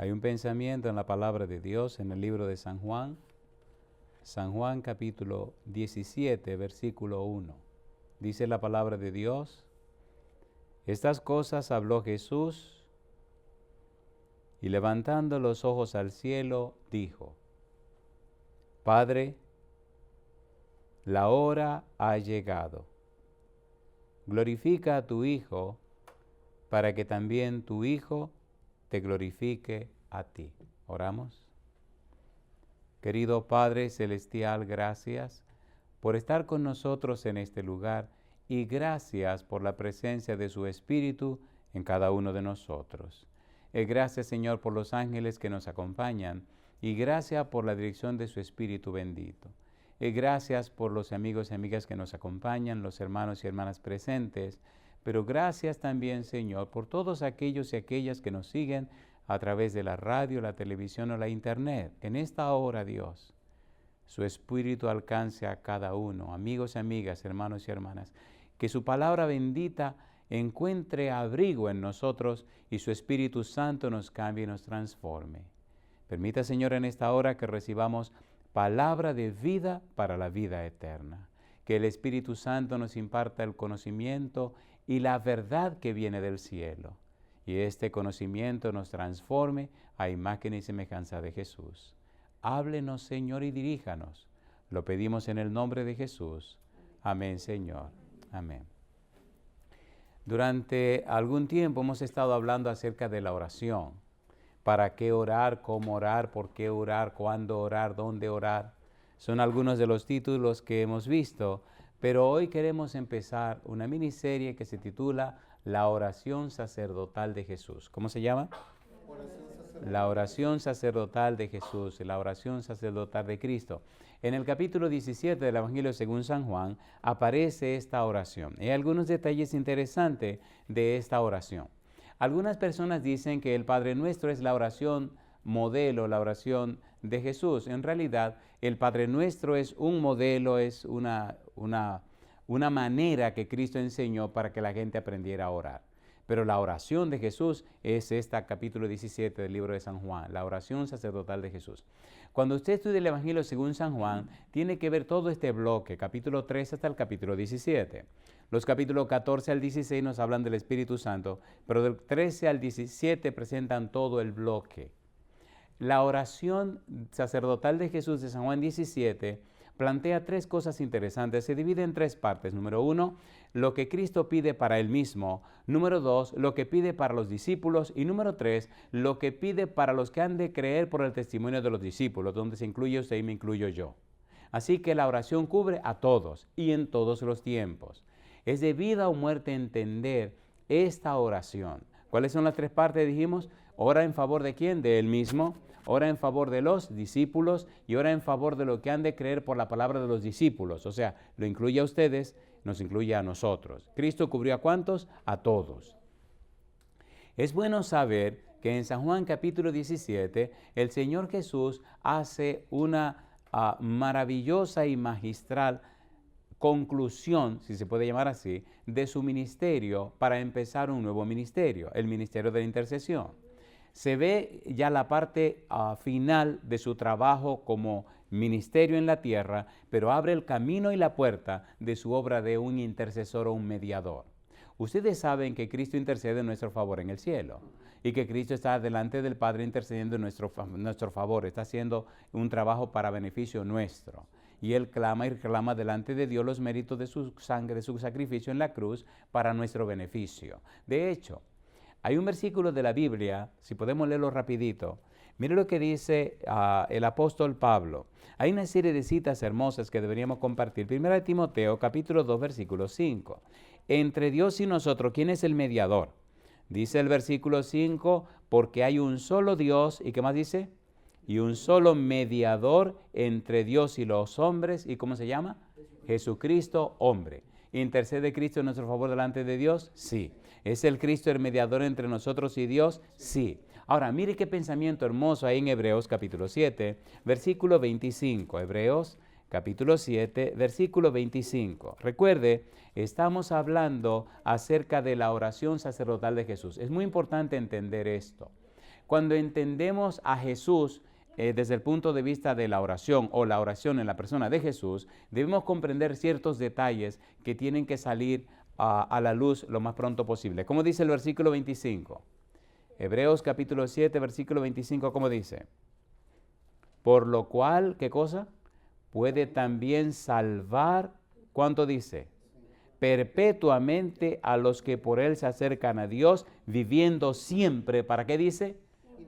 Hay un pensamiento en la palabra de Dios en el libro de San Juan capítulo 17, versículo 1. Dice la palabra de Dios: estas cosas habló Jesús y levantando los ojos al cielo dijo: Padre, la hora ha llegado. Glorifica a tu Hijo para que también tu Hijo te glorifique a ti. Oramos. Querido Padre Celestial, gracias por estar con nosotros en este lugar y gracias por la presencia de su Espíritu en cada uno de nosotros. Gracias, Señor, por los ángeles que nos acompañan y gracias por la dirección de su Espíritu bendito. Gracias por los amigos y amigas que nos acompañan, los hermanos y hermanas presentes, pero gracias también, Señor, por todos aquellos y aquellas que nos siguen a través de la radio, la televisión o la internet. En esta hora, Dios, su Espíritu alcance a cada uno, amigos y amigas, hermanos y hermanas, que su palabra bendita encuentre abrigo en nosotros y su Espíritu Santo nos cambie y nos transforme. Permita, Señor, en esta hora que recibamos palabra de vida para la vida eterna. Que el Espíritu Santo nos imparta el conocimiento y la verdad que viene del cielo. Y este conocimiento nos transforme a imagen y semejanza de Jesús. Háblenos, Señor, y diríjanos. Lo pedimos en el nombre de Jesús. Amén, Señor. Amén. Durante algún tiempo hemos estado hablando acerca de la oración. ¿Para qué orar? ¿Cómo orar? ¿Por qué orar? ¿Cuándo orar? ¿Dónde orar? Son algunos de los títulos que hemos visto, pero hoy queremos empezar una miniserie que se titula La oración sacerdotal de Jesús. ¿Cómo se llama? La oración sacerdotal de Jesús, la oración sacerdotal de Cristo. En el capítulo 17 del Evangelio según San Juan aparece esta oración. Hay algunos detalles interesantes de esta oración. Algunas personas dicen que el Padre Nuestro es la oración modelo, la oración de Jesús. En realidad, el Padre Nuestro es un modelo, es una manera que Cristo enseñó para que la gente aprendiera a orar. Pero la oración de Jesús es esta, capítulo 17 del libro de San Juan, la oración sacerdotal de Jesús. Cuando usted estudia el Evangelio según San Juan, tiene que ver todo este bloque, capítulo 3 hasta el capítulo 17. Los capítulos 14 al 16 nos hablan del Espíritu Santo, pero del 13 al 17 presentan todo el bloque. La oración sacerdotal de Jesús de San Juan 17 plantea tres cosas interesantes. Se divide en tres partes. Número 1, lo que Cristo pide para Él mismo. Número 2, lo que pide para los discípulos. Y número 3, lo que pide para los que han de creer por el testimonio de los discípulos, donde se incluye usted y me incluyo yo. Así que la oración cubre a todos y en todos los tiempos. Es de vida o muerte entender esta oración. ¿Cuáles son las tres partes? Dijimos, ora en favor de ¿quién? De Él mismo. Ora en favor de los discípulos y ora en favor de lo que han de creer por la palabra de los discípulos. O sea, lo incluye a ustedes, nos incluye a nosotros. ¿Cristo cubrió a cuántos? A todos. Es bueno saber que en San Juan capítulo 17, el Señor Jesús hace una maravillosa y magistral conclusión, si se puede llamar así, de su ministerio para empezar un nuevo ministerio, el ministerio de la intercesión. Se ve ya la parte final de su trabajo como ministerio en la tierra, pero abre el camino y la puerta de su obra de un intercesor o un mediador. Ustedes saben que Cristo intercede en nuestro favor en el cielo y que Cristo está delante del Padre intercediendo en nuestro favor, está haciendo un trabajo para beneficio nuestro. Y Él clama y reclama delante de Dios los méritos de su sangre, de su sacrificio en la cruz para nuestro beneficio. De hecho, hay un versículo de la Biblia, si podemos leerlo rapidito. Mire lo que dice el apóstol Pablo. Hay una serie de citas hermosas que deberíamos compartir. Primera de Timoteo, capítulo 2, versículo 5. Entre Dios y nosotros, ¿quién es el mediador? Dice el versículo 5, porque hay un solo Dios, ¿y qué más dice? Y un solo mediador entre Dios y los hombres, ¿y cómo se llama? Jesucristo, hombre. ¿Intercede Cristo en nuestro favor delante de Dios? Sí. ¿Es el Cristo el mediador entre nosotros y Dios? Sí. Ahora, mire qué pensamiento hermoso hay en Hebreos capítulo 7, versículo 25. Hebreos capítulo 7, versículo 25. Recuerde, estamos hablando acerca de la oración sacerdotal de Jesús. Es muy importante entender esto. Cuando entendemos a Jesús desde el punto de vista de la oración o la oración en la persona de Jesús, debemos comprender ciertos detalles que tienen que salir a la luz lo más pronto posible. ¿Cómo dice el versículo 25? Hebreos capítulo 7, versículo 25, ¿cómo dice? Por lo cual, ¿qué cosa? Puede también salvar, ¿cuánto dice? Perpetuamente a los que por él se acercan a Dios, viviendo siempre, ¿para qué dice?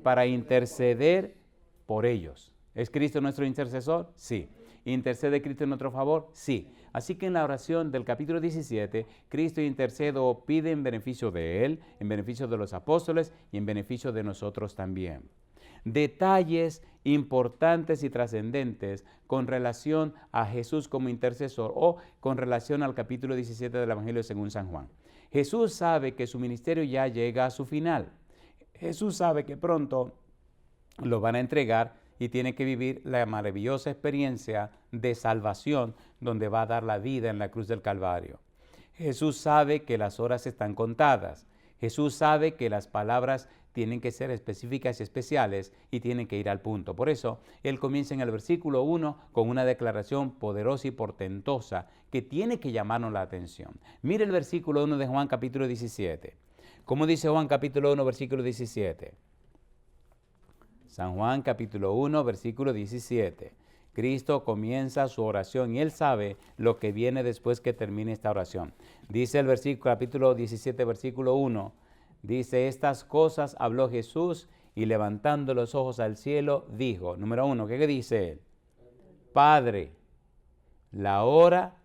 Para interceder por ellos. ¿Es Cristo nuestro intercesor? Sí. ¿Intercede Cristo en nuestro favor? Sí. Así que en la oración del capítulo 17, Cristo intercede o pide en beneficio de Él, en beneficio de los apóstoles y en beneficio de nosotros también. Detalles importantes y trascendentes con relación a Jesús como intercesor o con relación al capítulo 17 del Evangelio según San Juan. Jesús sabe que su ministerio ya llega a su final. Jesús sabe que pronto lo van a entregar y tiene que vivir la maravillosa experiencia de salvación donde va a dar la vida en la cruz del Calvario. Jesús sabe que las horas están contadas. Jesús sabe que las palabras tienen que ser específicas y especiales y tienen que ir al punto. Por eso, Él comienza en el versículo 1 con una declaración poderosa y portentosa que tiene que llamarnos la atención. Mire el versículo 1 de Juan capítulo 17. ¿Cómo dice Juan capítulo 1, versículo 17? San Juan capítulo 1, versículo 17. Cristo comienza su oración y Él sabe lo que viene después que termine esta oración. Dice el versículo, capítulo 17, versículo 1, dice, estas cosas habló Jesús y levantando los ojos al cielo, dijo, número 1, ¿qué dice Él? Padre, la hora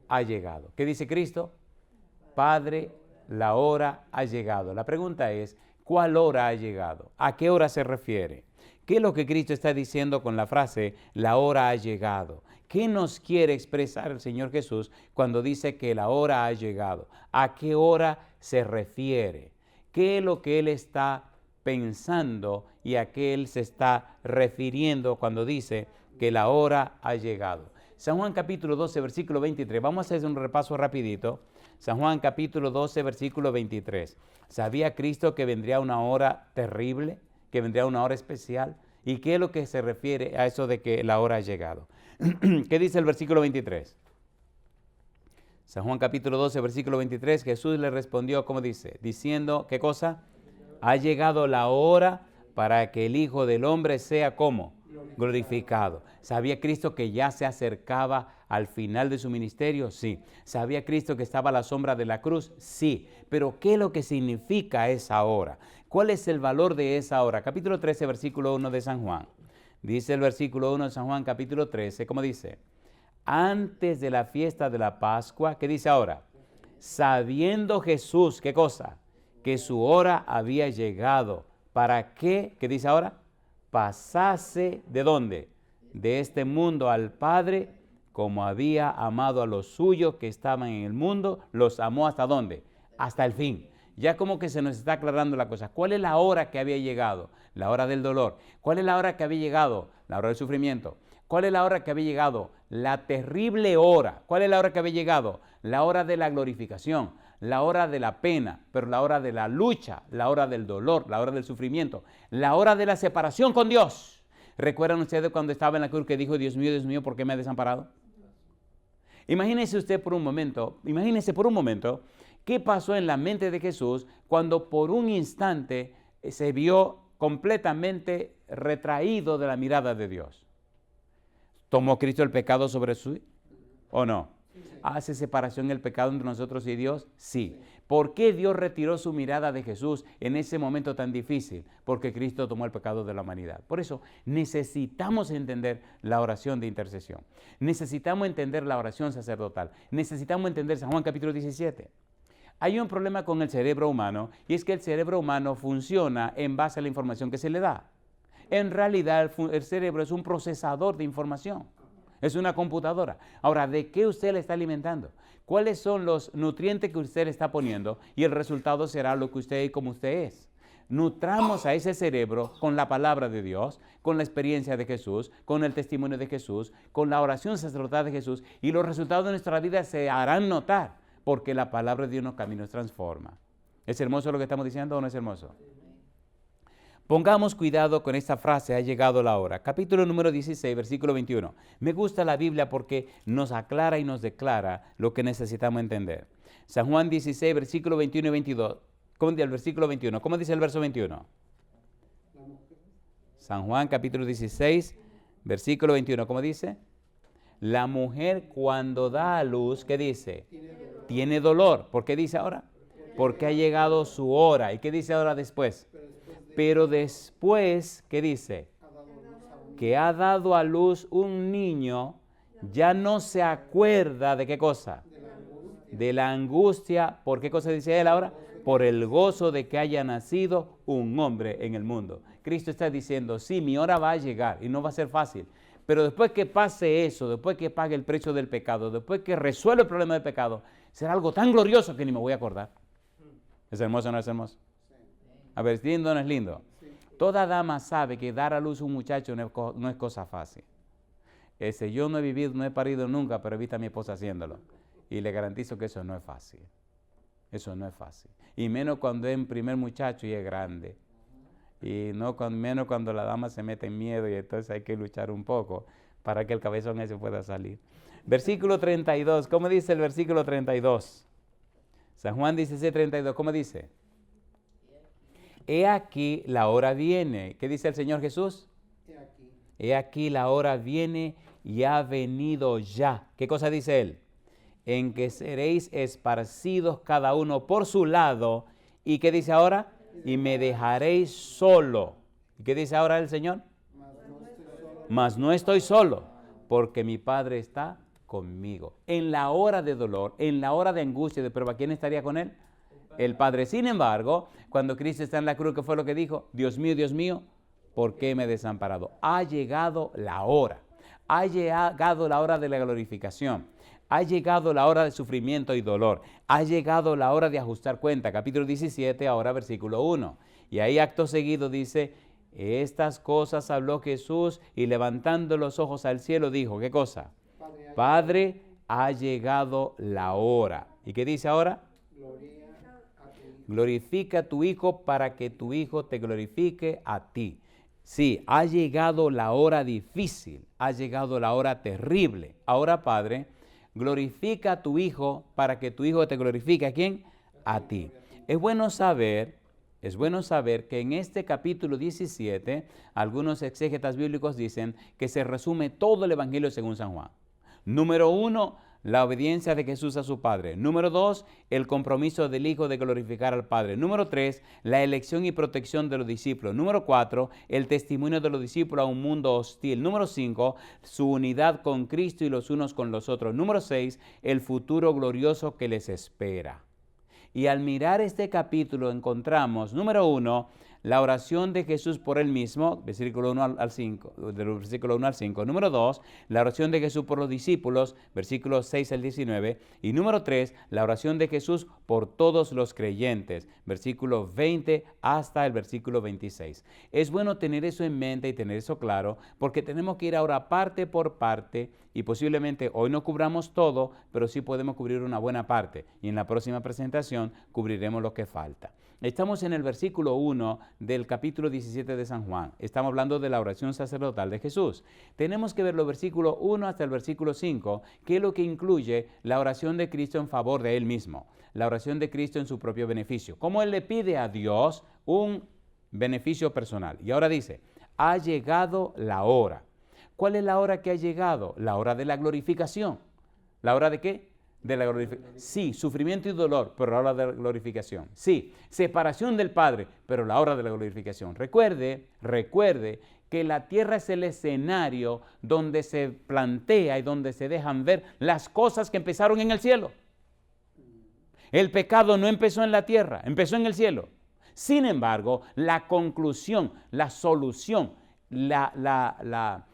ha llegado. ¿Qué dice Cristo? Padre, la hora ha llegado. La pregunta es, ¿cuál hora ha llegado? ¿A qué hora se refiere? ¿Qué es lo que Cristo está diciendo con la frase, la hora ha llegado? ¿Qué nos quiere expresar el Señor Jesús cuando dice que la hora ha llegado? ¿A qué hora se refiere? ¿Qué es lo que Él está pensando y a qué Él se está refiriendo cuando dice que la hora ha llegado? San Juan capítulo 12, versículo 23. Vamos a hacer un repaso rapidito. San Juan capítulo 12, versículo 23. ¿Sabía Cristo que vendría una hora terrible? ¿Que vendría una hora especial? ¿Y qué es lo que se refiere a eso de que la hora ha llegado? ¿Qué dice el versículo 23? San Juan capítulo 12, versículo 23. Jesús le respondió, ¿cómo dice? Diciendo, ¿qué cosa? Ha llegado la hora para que el Hijo del Hombre sea ¿cómo? Glorificado. ¿Sabía Cristo que ya se acercaba al final de su ministerio? Sí. ¿Sabía Cristo que estaba a la sombra de la cruz? Sí. Pero ¿qué es lo que significa esa hora? ¿Cuál es el valor de esa hora? Capítulo 13, versículo 1 de San Juan. Dice el versículo 1 de San Juan, capítulo 13, ¿cómo dice? Antes de la fiesta de la Pascua, ¿qué dice ahora? Sabiendo Jesús, ¿qué cosa? Que su hora había llegado. ¿Para qué? ¿Qué dice ahora? Pasase, ¿de dónde? De este mundo al Padre, como había amado a los suyos que estaban en el mundo, los amó ¿hasta dónde? Hasta el fin. Ya como que se nos está aclarando la cosa. ¿Cuál es la hora que había llegado? La hora del dolor. ¿Cuál es la hora que había llegado? La hora del sufrimiento. ¿Cuál es la hora que había llegado? La terrible hora. ¿Cuál es la hora que había llegado? La hora de la glorificación, la hora de la pena, pero la hora de la lucha, la hora del dolor, la hora del sufrimiento, la hora de la separación con Dios. ¿Recuerdan ustedes cuando estaba en la cruz que dijo, Dios mío, ¿por qué me ha desamparado? Imagínese por un momento, qué pasó en la mente de Jesús cuando por un instante se vio completamente retraído de la mirada de Dios. ¿Tomó Cristo el pecado sobre sí o no? ¿Hace separación el pecado entre nosotros y Dios? Sí. ¿Por qué Dios retiró su mirada de Jesús en ese momento tan difícil? Porque Cristo tomó el pecado de la humanidad. Por eso necesitamos entender la oración de intercesión. Necesitamos entender la oración sacerdotal. Necesitamos entender San Juan capítulo 17. Hay un problema con el cerebro humano y es que el cerebro humano funciona en base a la información que se le da. En realidad el cerebro es un procesador de información. Es una computadora. Ahora, ¿de qué usted le está alimentando? ¿Cuáles son los nutrientes que usted le está poniendo? Y el resultado será lo que usted y como usted es. Nutramos a ese cerebro con la palabra de Dios, con la experiencia de Jesús, con el testimonio de Jesús, con la oración sacerdotal de Jesús, y los resultados de nuestra vida se harán notar, porque la palabra de Dios nos cambia y nos transforma. ¿Es hermoso lo que estamos diciendo o no es hermoso? Pongamos cuidado con esta frase, ha llegado la hora. Capítulo número 16, versículo 21. Me gusta la Biblia porque nos aclara y nos declara lo que necesitamos entender. San Juan 16, versículo 21 y 22. ¿Cómo dice el versículo 21? ¿Cómo dice el verso 21? San Juan capítulo 16, versículo 21. ¿Cómo dice? La mujer cuando da a luz, ¿qué dice? Tiene dolor. ¿Por qué dice ahora? Porque ha llegado su hora. ¿Y qué dice ahora después? Pero después, ¿qué dice? Que ha dado a luz un niño, ya no se acuerda de qué cosa. De la angustia. ¿Por qué cosa dice él ahora? Por el gozo de que haya nacido un hombre en el mundo. Cristo está diciendo, sí, mi hora va a llegar y no va a ser fácil. Pero después que pase eso, después que pague el precio del pecado, después que resuelva el problema del pecado, será algo tan glorioso que ni me voy a acordar. ¿Es hermoso o no es hermoso? A ver, ¿es lindo o no es lindo? Toda dama sabe que dar a luz a un muchacho no es cosa fácil. Yo no he vivido, no he parido nunca, pero he visto a mi esposa haciéndolo. Y le garantizo que eso no es fácil. Eso no es fácil. Y menos cuando es un primer muchacho y es grande. Y menos cuando la dama se mete en miedo y entonces hay que luchar un poco para que el cabezón ese pueda salir. Versículo 32. ¿Cómo dice el versículo 32? San Juan 16, 32. ¿Cómo dice? He aquí la hora viene. ¿Qué dice el Señor Jesús? He aquí la hora viene y ha venido ya. ¿Qué cosa dice Él? En que seréis esparcidos cada uno por su lado. ¿Y qué dice ahora? Y me dejaréis solo. ¿Y qué dice ahora el Señor? Mas no estoy solo, porque mi Padre está conmigo. En la hora de dolor, en la hora de angustia, de prueba, ¿quién estaría con Él? El Padre. Sin embargo, cuando Cristo está en la cruz, ¿qué fue lo que dijo? Dios mío, ¿por qué me he desamparado? Ha llegado la hora. Ha llegado la hora de la glorificación. Ha llegado la hora de sufrimiento y dolor. Ha llegado la hora de ajustar cuenta. Capítulo 17, ahora versículo 1. Y ahí acto seguido dice, estas cosas habló Jesús y levantando los ojos al cielo dijo, ¿qué cosa? Padre, ha llegado la hora. ¿Y qué dice ahora? Glorifica a tu Hijo para que tu Hijo te glorifique a ti. Sí, ha llegado la hora difícil, ha llegado la hora terrible. Ahora, Padre, glorifica a tu Hijo para que tu Hijo te glorifique. ¿A quién? A ti. Es bueno saber que en este capítulo 17, algunos exégetas bíblicos dicen que se resume todo el Evangelio según San Juan. Número 1, la obediencia de Jesús a su Padre. Número 2, el compromiso del Hijo de glorificar al Padre. Número 3, la elección y protección de los discípulos. Número 4, el testimonio de los discípulos a un mundo hostil. Número 5, su unidad con Cristo y los unos con los otros. Número 6, el futuro glorioso que les espera. Y al mirar este capítulo encontramos, número 1, la oración de Jesús por él mismo, versículo 1 al 5, del versículo 1 al 5. Número 2, la oración de Jesús por los discípulos, versículos 6 al 19. Y número 3, la oración de Jesús por todos los creyentes, versículo 20 hasta el versículo 26. Es bueno tener eso en mente y tener eso claro, porque tenemos que ir ahora parte por parte y posiblemente hoy no cubramos todo, pero sí podemos cubrir una buena parte. Y en la próxima presentación cubriremos lo que falta. Estamos en el versículo 1 del capítulo 17 de San Juan. Estamos hablando de la oración sacerdotal de Jesús. Tenemos que ver los versículos 1 hasta el versículo 5, que es lo que incluye la oración de Cristo en favor de Él mismo. La oración de Cristo en su propio beneficio. Cómo Él le pide a Dios un beneficio personal. Y ahora dice, ha llegado la hora. ¿Cuál es la hora que ha llegado? La hora de la glorificación. ¿La hora de qué? De la glorificación. Sí, sufrimiento y dolor, pero la hora de la glorificación. Sí, separación del Padre, pero la hora de la glorificación. Recuerde que la tierra es el escenario donde se plantea y donde se dejan ver las cosas que empezaron en el cielo. El pecado no empezó en la tierra, empezó en el cielo. Sin embargo, la conclusión, la solución, la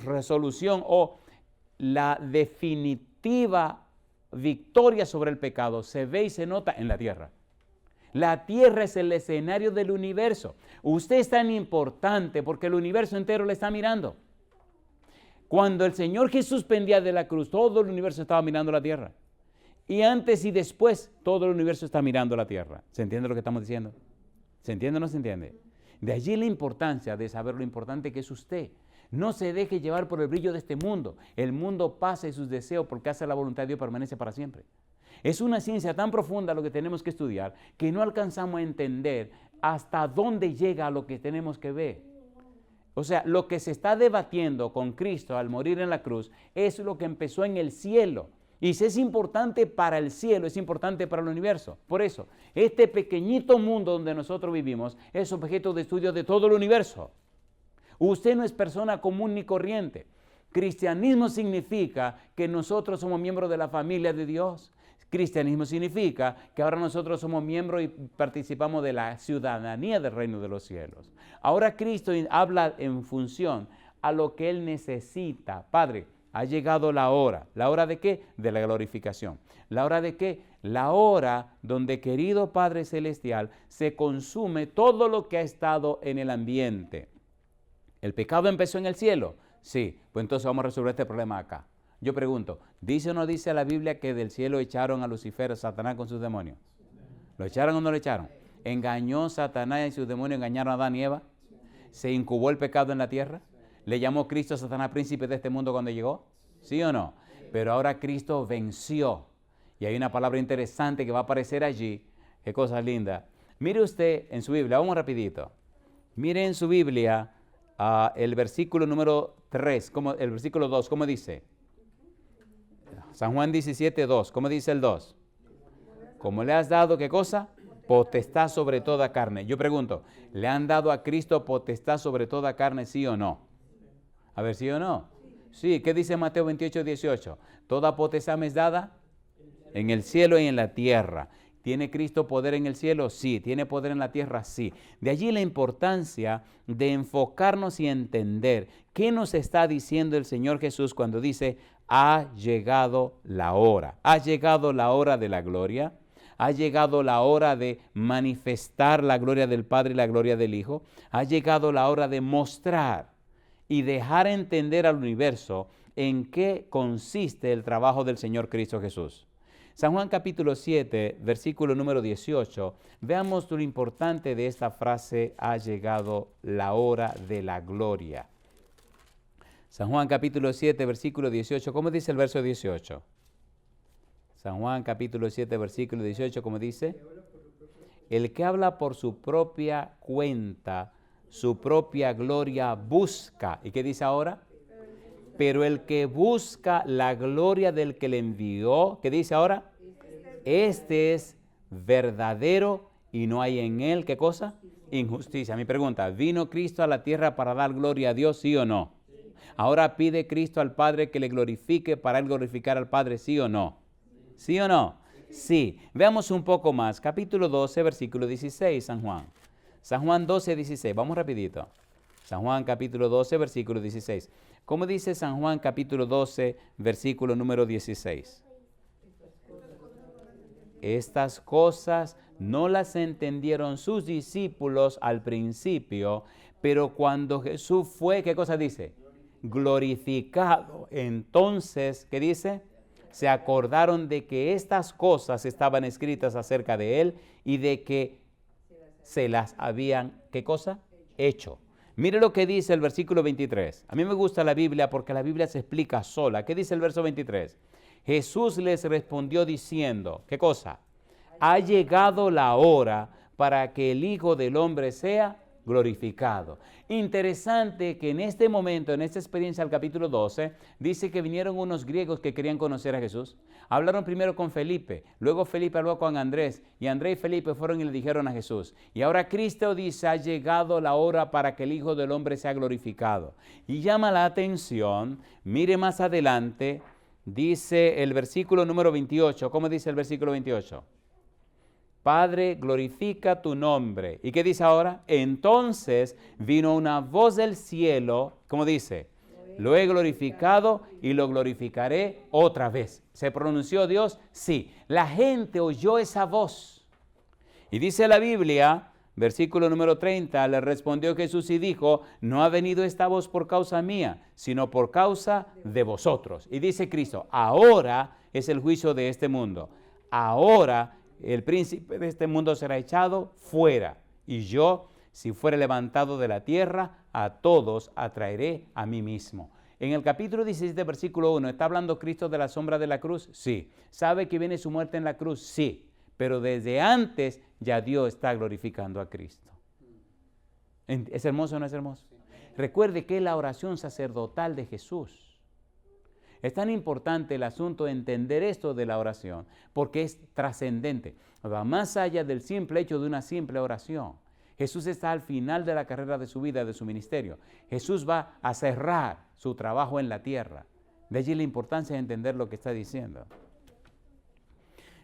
resolución o la definitiva victoria sobre el pecado se ve y se nota en la tierra. La tierra es el escenario del universo. Usted es tan importante porque el universo entero le está mirando. Cuando el Señor Jesús pendía de la cruz, todo el universo estaba mirando la tierra. Y antes y después, todo el universo está mirando la tierra. ¿Se entiende lo que estamos diciendo? ¿Se entiende o no se entiende? De allí la importancia de saber lo importante que es usted. No se deje llevar por el brillo de este mundo. El mundo pasa y sus deseos, porque hace la voluntad de Dios, permanece para siempre. Es una ciencia tan profunda lo que tenemos que estudiar que no alcanzamos a entender hasta dónde llega lo que tenemos que ver. O sea, lo que se está debatiendo con Cristo al morir en la cruz es lo que empezó en el cielo. Y si es importante para el cielo, es importante para el universo. Por eso, este pequeñito mundo donde nosotros vivimos es objeto de estudio de todo el universo. Usted no es persona común ni corriente. Cristianismo significa que nosotros somos miembros de la familia de Dios. Cristianismo significa que ahora nosotros somos miembros y participamos de la ciudadanía del reino de los cielos. Ahora Cristo habla en función a lo que Él necesita. Padre, ha llegado la hora. ¿La hora de qué? De la glorificación. ¿La hora de qué? La hora donde, querido Padre Celestial, se consume todo lo que ha estado en el ambiente. ¿El pecado empezó en el cielo? Sí, pues entonces vamos a resolver este problema acá. Yo pregunto, ¿dice o no dice la Biblia que del cielo echaron a Lucifer, a Satanás con sus demonios? ¿Lo echaron o no lo echaron? ¿Engañó Satanás y sus demonios, engañaron a Adán y Eva? ¿Se incubó el pecado en la tierra? ¿Le llamó Cristo a Satanás príncipe de este mundo cuando llegó? ¿Sí o no? Pero ahora Cristo venció. Y hay una palabra interesante que va a aparecer allí. Qué cosa linda. Mire usted en su Biblia, vamos rapidito. Mire en su Biblia el versículo número 3, el versículo 2, ¿cómo dice? San Juan 17, 2, ¿cómo dice el 2? Como le has dado, ¿qué cosa? Potestad sobre toda carne. Yo pregunto, ¿le han dado a Cristo potestad sobre toda carne, sí o no? A ver, ¿sí o no? Sí, ¿qué dice Mateo 28, 18? Toda potestad me es dada en el cielo y en la tierra. ¿Tiene Cristo poder en el cielo? Sí. ¿Tiene poder en la tierra? Sí. De allí la importancia de enfocarnos y entender qué nos está diciendo el Señor Jesús cuando dice, ha llegado la hora. Ha llegado la hora de la gloria. Ha llegado la hora de manifestar la gloria del Padre y la gloria del Hijo. Ha llegado la hora de mostrar y dejar entender al universo en qué consiste el trabajo del Señor Cristo Jesús. San Juan capítulo 7, versículo número 18, veamos lo importante de esta frase, ha llegado la hora de la gloria. San Juan capítulo 7, versículo 18, ¿cómo dice el verso 18? San Juan capítulo 7, versículo 18, ¿cómo dice? El que habla por su propia cuenta, su propia gloria busca. ¿Y qué dice ahora? Pero el que busca la gloria del que le envió, ¿qué dice ahora? Este es verdadero y no hay en él, ¿qué cosa? Injusticia. Mi pregunta, ¿vino Cristo a la tierra para dar gloria a Dios, sí o no? Ahora pide Cristo al Padre que le glorifique para él glorificar al Padre, ¿sí o no? ¿Sí o no? Sí. Veamos un poco más. Capítulo 12, versículo 16, San Juan. San Juan 12, 16. Vamos rapidito. San Juan capítulo 12, versículo 16. ¿Cómo dice San Juan capítulo 12, versículo número 16? Estas cosas no las entendieron sus discípulos al principio, pero cuando Jesús fue, ¿qué cosa dice? Glorificado. Entonces, ¿qué dice? Se acordaron de que estas cosas estaban escritas acerca de él y de que se las habían, ¿qué cosa? Hecho. Mire lo que dice el versículo 23. A mí me gusta la Biblia porque la Biblia se explica sola. ¿Qué dice el verso 23? Jesús les respondió diciendo, ¿qué cosa? Ha llegado la hora para que el Hijo del Hombre sea glorificado. Interesante que en este momento, en esta experiencia del capítulo 12, dice que vinieron unos griegos que querían conocer a Jesús. Hablaron primero con Felipe, luego Felipe habló con Andrés, y Andrés y Felipe fueron y le dijeron a Jesús. Y ahora Cristo dice, ha llegado la hora para que el Hijo del Hombre sea glorificado. Y llama la atención, mire más adelante, dice el versículo número 28. ¿Cómo dice el versículo 28? Padre, glorifica tu nombre. ¿Y qué dice ahora? Entonces vino una voz del cielo, ¿cómo dice? Lo he glorificado y lo glorificaré otra vez. ¿Se pronunció Dios? Sí. La gente oyó esa voz. Y dice la Biblia, versículo número 30, le respondió Jesús y dijo, no ha venido esta voz por causa mía, sino por causa de vosotros. Y dice Cristo, ahora es el juicio de este mundo. Ahora el príncipe de este mundo será echado fuera. Y yo, si fuere levantado de la tierra, a todos atraeré a mí mismo. En el capítulo 17, versículo 1, ¿está hablando Cristo de la sombra de la cruz? Sí. ¿Sabe que viene su muerte en la cruz? Sí. Pero desde antes ya Dios está glorificando a Cristo. ¿Es hermoso o no es hermoso? Recuerde que es la oración sacerdotal de Jesús. Es tan importante el asunto de entender esto de la oración, porque es trascendente. Va más allá del simple hecho de una simple oración. Jesús está al final de la carrera de su vida, de su ministerio. Jesús va a cerrar su trabajo en la tierra. De allí la importancia de entender lo que está diciendo.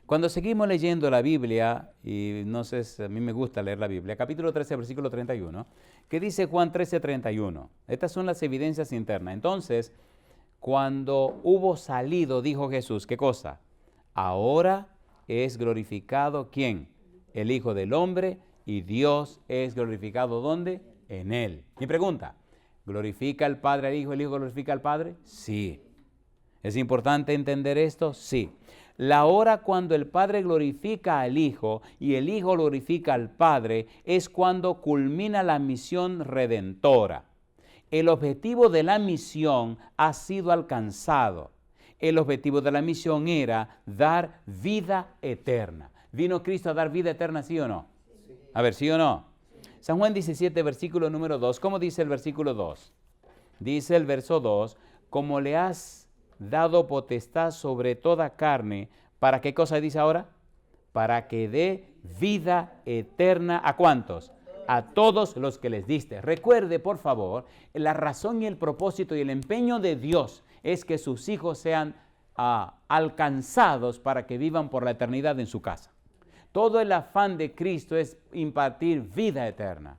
Cuando seguimos leyendo la Biblia, y no sé, a mí me gusta leer la Biblia, capítulo 13, versículo 31, que dice Juan 13, 31. Estas son las evidencias internas. Entonces, cuando hubo salido, dijo Jesús, ¿qué cosa? Ahora es glorificado, ¿quién? El Hijo del Hombre, y Dios es glorificado, ¿dónde? En Él. Mi pregunta, ¿glorifica el Padre al Hijo, el Hijo glorifica al Padre? Sí. ¿Es importante entender esto? Sí. La hora cuando el Padre glorifica al Hijo y el Hijo glorifica al Padre es cuando culmina la misión redentora. El objetivo de la misión ha sido alcanzado. El objetivo de la misión era dar vida eterna. ¿Vino Cristo a dar vida eterna, sí o no? Sí. A ver, ¿sí o no? San Juan 17, versículo número 2. ¿Cómo dice el versículo 2? Dice el verso 2, como le has dado potestad sobre toda carne, ¿para qué cosa dice ahora? Para que dé vida eterna, ¿a cuántos? A todos los que les diste. Recuerde, por favor, la razón y el propósito y el empeño de Dios es que sus hijos sean alcanzados para que vivan por la eternidad en su casa. Todo el afán de Cristo es impartir vida eterna.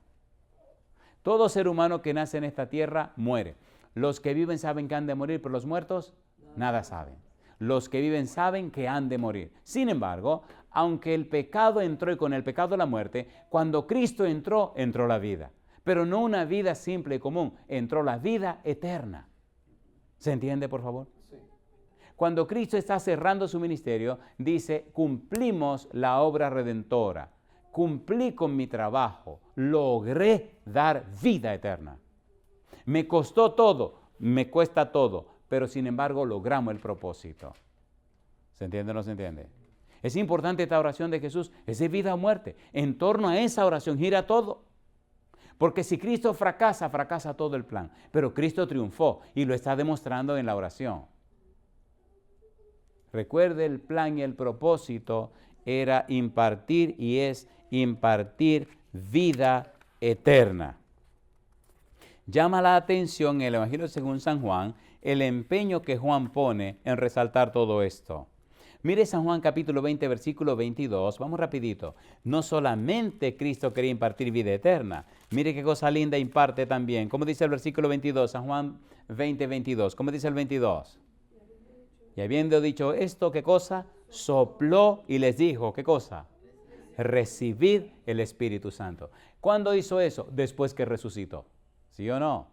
Todo ser humano que nace en esta tierra muere. Los que viven saben que han de morir, pero los muertos nada saben. Los que viven saben que han de morir. Sin embargo, aunque el pecado entró y con el pecado la muerte, cuando Cristo entró, entró la vida. Pero no una vida simple y común, entró la vida eterna. ¿Se entiende, por favor? Sí. Cuando Cristo está cerrando su ministerio, dice, cumplimos la obra redentora. Cumplí con mi trabajo, logré dar vida eterna. Me costó todo, me cuesta todo, pero sin embargo logramos el propósito. ¿Se entiende o no se entiende? Es importante esta oración de Jesús, es de vida o muerte. En torno a esa oración gira todo. Porque si Cristo fracasa, fracasa todo el plan. Pero Cristo triunfó y lo está demostrando en la oración. Recuerde, el plan y el propósito era impartir y es impartir vida eterna. Llama la atención en el Evangelio según San Juan el empeño que Juan pone en resaltar todo esto. Mire San Juan capítulo 20, versículo 22. Vamos rapidito. No solamente Cristo quería impartir vida eterna. Mire qué cosa linda imparte también. ¿Cómo dice el versículo 22? San Juan 20, 22. ¿Cómo dice el 22? Y habiendo dicho esto, ¿qué cosa? Sopló y les dijo, ¿qué cosa? Recibid el Espíritu Santo. ¿Cuándo hizo eso? Después que resucitó. ¿Sí o no?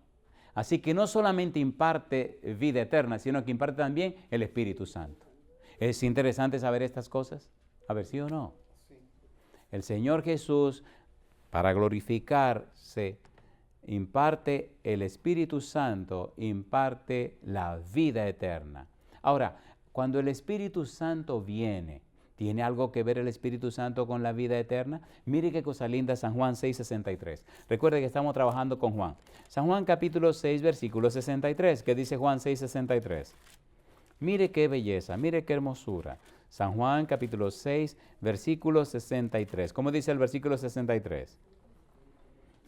Así que no solamente imparte vida eterna, sino que imparte también el Espíritu Santo. ¿Es interesante saber estas cosas? A ver, ¿sí o no? Sí. El Señor Jesús, para glorificarse, imparte el Espíritu Santo, imparte la vida eterna. Ahora, cuando el Espíritu Santo viene, ¿tiene algo que ver el Espíritu Santo con la vida eterna? Mire qué cosa linda, San Juan 6:63. Recuerde que estamos trabajando con Juan. San Juan capítulo 6, versículo 63. ¿Qué dice Juan 6:63? Mire qué belleza, mire qué hermosura. San Juan capítulo 6, versículo 63. ¿Cómo dice el versículo 63?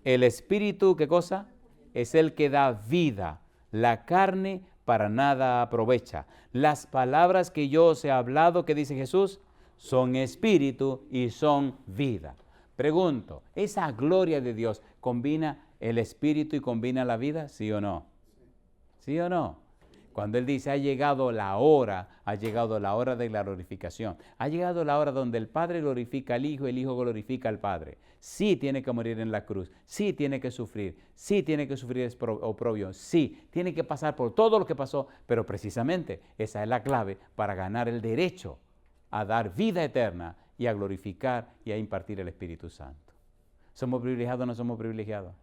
El Espíritu, ¿qué cosa? Es el que da vida. La carne para nada aprovecha. Las palabras que yo os he hablado, ¿qué dice Jesús? Son espíritu y son vida. Pregunto, ¿esa gloria de Dios combina el espíritu y combina la vida? ¿Sí o no? ¿Sí o no? Cuando Él dice, ha llegado la hora de la glorificación. Ha llegado la hora donde el Padre glorifica al Hijo, el Hijo glorifica al Padre. Sí tiene que morir en la cruz, sí tiene que sufrir oprobio, sí tiene que pasar por todo lo que pasó, pero precisamente esa es la clave para ganar el derecho a dar vida eterna y a glorificar y a impartir el Espíritu Santo. ¿Somos privilegiados o no somos privilegiados?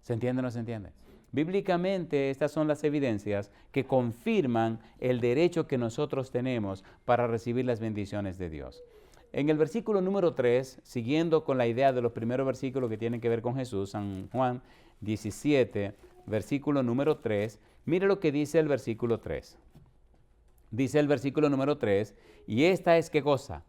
¿Se entiende o no se entiende? Bíblicamente, estas son las evidencias que confirman el derecho que nosotros tenemos para recibir las bendiciones de Dios. En el versículo número 3, siguiendo con la idea de los primeros versículos que tienen que ver con Jesús, San Juan 17, versículo número 3, mire lo que dice el versículo 3. Dice el versículo número 3, y esta es ¿qué cosa?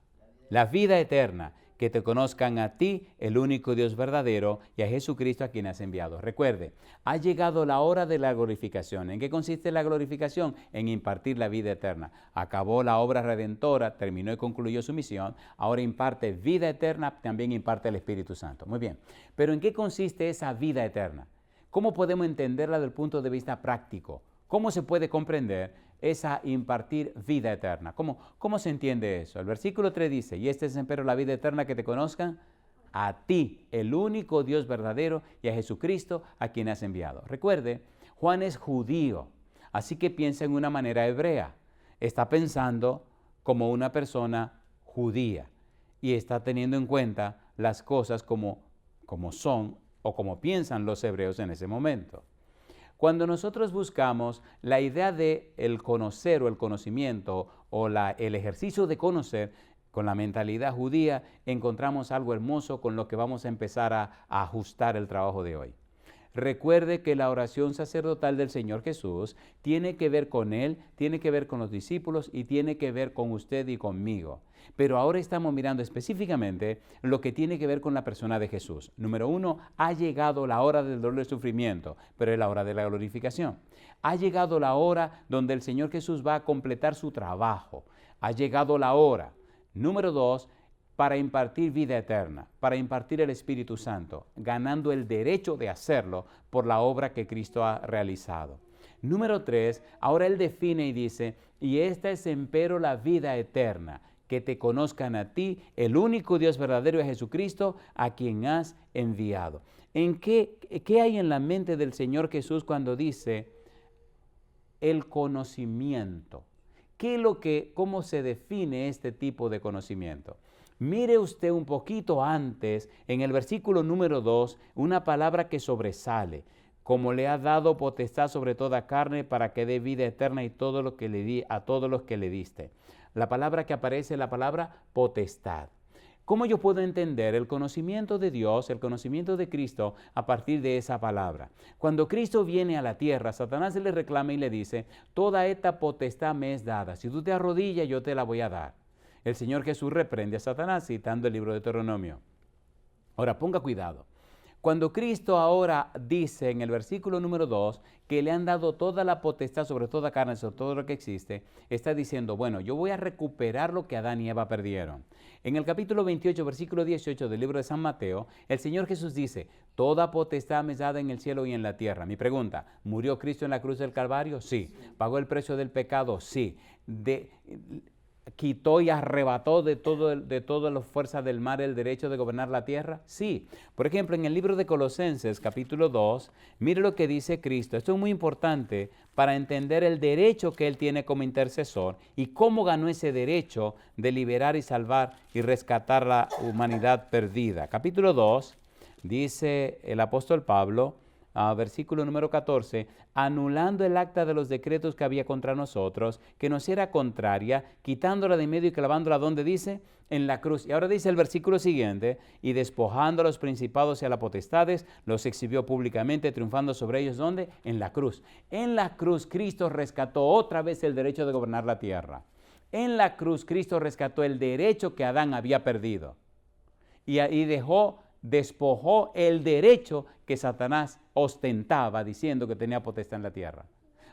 La vida eterna, que te conozcan a ti, el único Dios verdadero, y a Jesucristo a quien has enviado. Recuerde, ha llegado la hora de la glorificación. ¿En qué consiste la glorificación? En impartir la vida eterna. Acabó la obra redentora, terminó y concluyó su misión, ahora imparte vida eterna, también imparte el Espíritu Santo. Muy bien, pero ¿en qué consiste esa vida eterna? ¿Cómo podemos entenderla desde el punto de vista práctico? ¿Cómo se puede comprender esa impartir vida eterna? ¿Cómo se entiende eso? El versículo 3 dice, y esta es empero la vida eterna, que te conozcan a ti, el único Dios verdadero, y a Jesucristo, a quien has enviado. Recuerde, Juan es judío, así que piensa en una manera hebrea. Está pensando como una persona judía y está teniendo en cuenta las cosas como son o como piensan los hebreos en ese momento. Cuando nosotros buscamos la idea de el conocer o el conocimiento o el ejercicio de conocer con la mentalidad judía, encontramos algo hermoso con lo que vamos a empezar a ajustar el trabajo de hoy. Recuerde que la oración sacerdotal del Señor Jesús tiene que ver con Él, tiene que ver con los discípulos y tiene que ver con usted y conmigo. Pero ahora estamos mirando específicamente lo que tiene que ver con la persona de Jesús. Número 1, ha llegado la hora del dolor y sufrimiento, pero es la hora de la glorificación. Ha llegado la hora donde el Señor Jesús va a completar su trabajo. Ha llegado la hora. Número 2, para impartir vida eterna, para impartir el Espíritu Santo, ganando el derecho de hacerlo por la obra que Cristo ha realizado. Número 3, ahora Él define y dice, y esta es empero la vida eterna, que te conozcan a ti, el único Dios verdadero es Jesucristo, a quien has enviado. ¿Qué hay en la mente del Señor Jesús cuando dice el conocimiento? ¿Cómo se define este tipo de conocimiento? Mire usted un poquito antes, en el versículo número 2, una palabra que sobresale. Como le ha dado potestad sobre toda carne para que dé vida eterna y todo lo que le di a todos los que le diste. La palabra que aparece es la palabra potestad. ¿Cómo yo puedo entender el conocimiento de Dios, el conocimiento de Cristo a partir de esa palabra? Cuando Cristo viene a la tierra, Satanás le reclama y le dice, toda esta potestad me es dada. Si tú te arrodillas, yo te la voy a dar. El Señor Jesús reprende a Satanás citando el libro de Deuteronomio. Ahora, ponga cuidado. Cuando Cristo ahora dice en el versículo número 2 que le han dado toda la potestad sobre toda carne, sobre todo lo que existe, está diciendo, bueno, yo voy a recuperar lo que Adán y Eva perdieron. En el capítulo 28, versículo 18 del libro de San Mateo, el Señor Jesús dice, toda potestad me es dada en el cielo y en la tierra. Mi pregunta, ¿murió Cristo en la cruz del Calvario? Sí. ¿Pagó el precio del pecado? Sí. ¿Quitó y arrebató de todas las fuerzas del mar el derecho de gobernar la tierra? Sí. Por ejemplo, en el libro de Colosenses, capítulo 2, mire lo que dice Cristo. Esto es muy importante para entender el derecho que Él tiene como intercesor y cómo ganó ese derecho de liberar y salvar y rescatar la humanidad perdida. Capítulo 2, dice el apóstol Pablo, versículo número 14, anulando el acta de los decretos que había contra nosotros, que nos era contraria, quitándola de en medio y clavándola donde dice, en la cruz. Y ahora dice el versículo siguiente, y despojando a los principados y a las potestades, los exhibió públicamente, triunfando sobre ellos, ¿dónde? En la cruz. En la cruz Cristo rescató otra vez el derecho de gobernar la tierra. En la cruz Cristo rescató el derecho que Adán había perdido. Y despojó el derecho que Satanás ostentaba diciendo que tenía potestad en la tierra.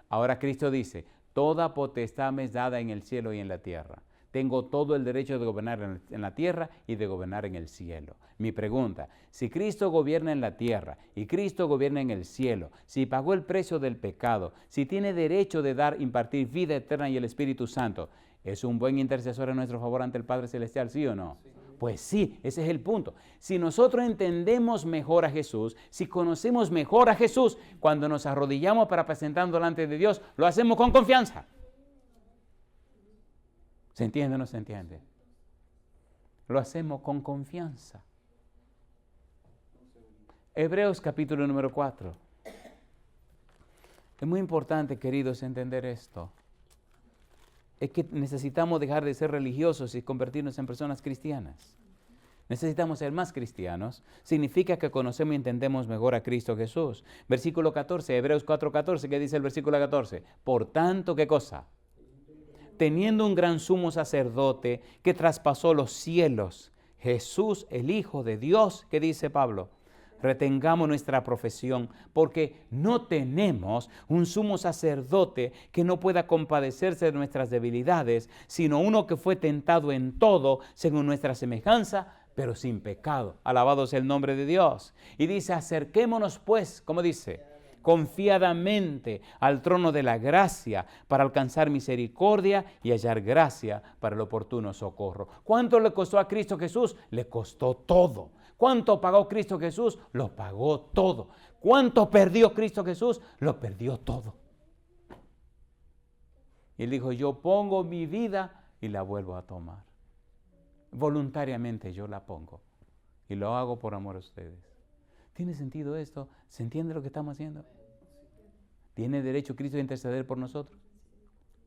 Ahora Cristo dice, toda potestad me es dada en el cielo y en la tierra. Tengo todo el derecho de gobernar en la tierra y de gobernar en el cielo. Mi pregunta, si Cristo gobierna en la tierra y Cristo gobierna en el cielo, si pagó el precio del pecado, si tiene derecho de impartir vida eterna y el Espíritu Santo, ¿es un buen intercesor en nuestro favor ante el Padre Celestial, sí o no? Sí. Pues sí, ese es el punto. Si nosotros entendemos mejor a Jesús, si conocemos mejor a Jesús, cuando nos arrodillamos para presentarnos delante de Dios, lo hacemos con confianza. ¿Se entiende o no se entiende? Lo hacemos con confianza. Hebreos capítulo número 4. Es muy importante, queridos, entender esto. Es que necesitamos dejar de ser religiosos y convertirnos en personas cristianas. Necesitamos ser más cristianos. Significa que conocemos y entendemos mejor a Cristo Jesús. Versículo 14, Hebreos 4:14, ¿qué dice el versículo 14? Por tanto, ¿qué cosa? Teniendo un gran sumo sacerdote que traspasó los cielos, Jesús, el Hijo de Dios, ¿qué dice Pablo? Retengamos nuestra profesión, porque no tenemos un sumo sacerdote que no pueda compadecerse de nuestras debilidades, sino uno que fue tentado en todo, según nuestra semejanza, pero sin pecado. Alabado sea el nombre de Dios. Y dice, acerquémonos pues, ¿cómo dice? Confiadamente al trono de la gracia para alcanzar misericordia y hallar gracia para el oportuno socorro. ¿Cuánto le costó a Cristo Jesús? Le costó todo. ¿Cuánto pagó Cristo Jesús? Lo pagó todo. ¿Cuánto perdió Cristo Jesús? Lo perdió todo. Y él dijo, yo pongo mi vida y la vuelvo a tomar. Voluntariamente yo la pongo. Y lo hago por amor a ustedes. ¿Tiene sentido esto? ¿Se entiende lo que estamos haciendo? ¿Tiene derecho Cristo a interceder por nosotros?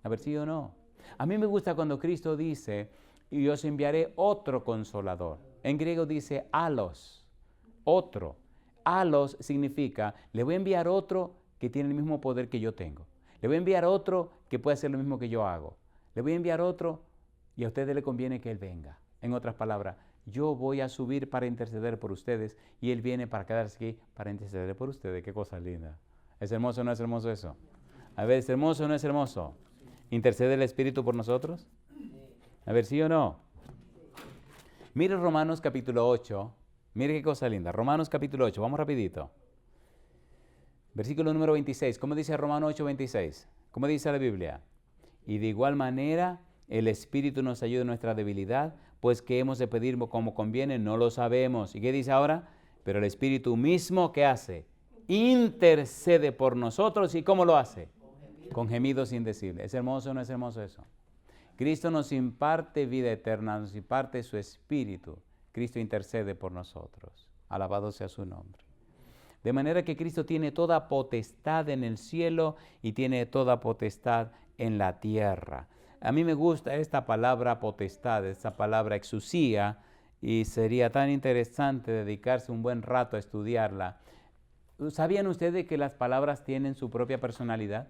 A ver, sí o no. A mí me gusta cuando Cristo dice, y os enviaré otro consolador. En griego dice alos, otro. Alos significa, le voy a enviar otro que tiene el mismo poder que yo tengo. Le voy a enviar otro que puede hacer lo mismo que yo hago. Le voy a enviar otro y a ustedes le conviene que Él venga. En otras palabras, yo voy a subir para interceder por ustedes y Él viene para quedarse aquí para interceder por ustedes. Qué cosa linda. ¿Es hermoso o no es hermoso eso? A ver, ¿es hermoso o no es hermoso? ¿Intercede el Espíritu por nosotros? A ver, ¿sí o no? Mire Romanos capítulo 8. Mire qué cosa linda. Romanos capítulo 8. Vamos rapidito. Versículo número 26. ¿Cómo dice Romanos 8, 26? ¿Cómo dice la Biblia? Y de igual manera el Espíritu nos ayuda en nuestra debilidad, pues que hemos de pedir como conviene, no lo sabemos. ¿Y qué dice ahora? Pero el Espíritu mismo, ¿qué hace? Intercede por nosotros. ¿Y cómo lo hace? Con gemidos indecibles. ¿Es hermoso o no es hermoso eso? Cristo nos imparte vida eterna, nos imparte su Espíritu. Cristo intercede por nosotros. Alabado sea su nombre. De manera que Cristo tiene toda potestad en el cielo y tiene toda potestad en la tierra. A mí me gusta esta palabra potestad, esta palabra exusía, y sería tan interesante dedicarse un buen rato a estudiarla. ¿Sabían ustedes que las palabras tienen su propia personalidad?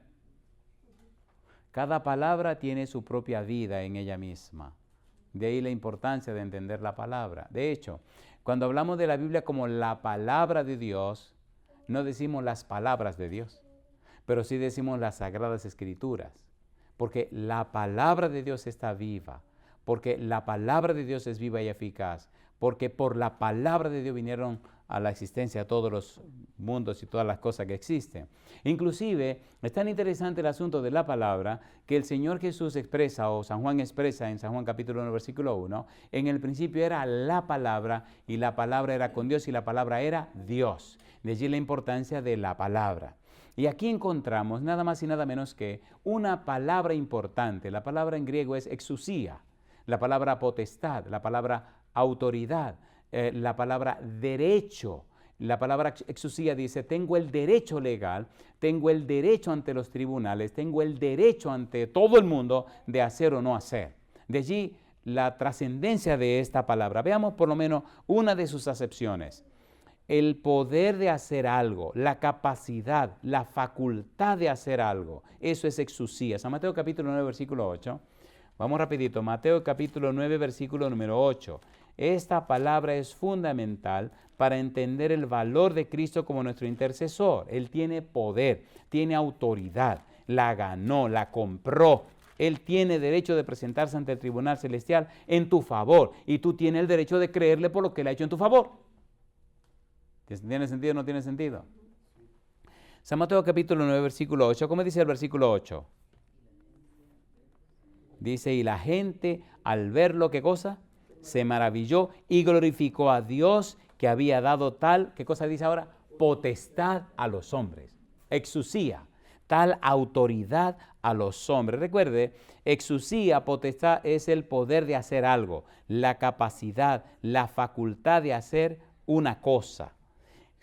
Cada palabra tiene su propia vida en ella misma. De ahí la importancia de entender la palabra. De hecho, cuando hablamos de la Biblia como la palabra de Dios, no decimos las palabras de Dios, pero sí decimos las Sagradas Escrituras. Porque la palabra de Dios está viva, porque la palabra de Dios es viva y eficaz, porque por la palabra de Dios vinieron a la existencia todos los mundos y todas las cosas que existen. Inclusive, es tan interesante el asunto de la palabra que el Señor Jesús expresa, o San Juan expresa en San Juan capítulo 1, versículo 1, en el principio era la palabra, y la palabra era con Dios, y la palabra era Dios. De allí la importancia de la palabra. Y aquí encontramos nada más y nada menos que una palabra importante. La palabra en griego es exusía, la palabra potestad, la palabra autoridad, la palabra derecho. La palabra exusía dice, tengo el derecho legal, tengo el derecho ante los tribunales, tengo el derecho ante todo el mundo de hacer o no hacer. De allí la trascendencia de esta palabra. Veamos por lo menos una de sus acepciones. El poder de hacer algo, la capacidad, la facultad de hacer algo. Eso es exusía. San Mateo capítulo 9, versículo 8. Vamos rapidito. Mateo capítulo 9, versículo número 8. Esta palabra es fundamental para entender el valor de Cristo como nuestro intercesor. Él tiene poder, tiene autoridad, la ganó, la compró. Él tiene derecho de presentarse ante el tribunal celestial en tu favor. Y tú tienes el derecho de creerle por lo que Él ha hecho en tu favor. ¿Tiene sentido o no tiene sentido? San Mateo capítulo 9, versículo 8. ¿Cómo dice el versículo 8? Dice, y la gente al verlo, ¿qué cosa? Se maravilló y glorificó a Dios que había dado tal, ¿qué cosa dice ahora? Potestad a los hombres. Exusía, tal autoridad a los hombres. Recuerde, exusía, potestad, es el poder de hacer algo, la capacidad, la facultad de hacer una cosa.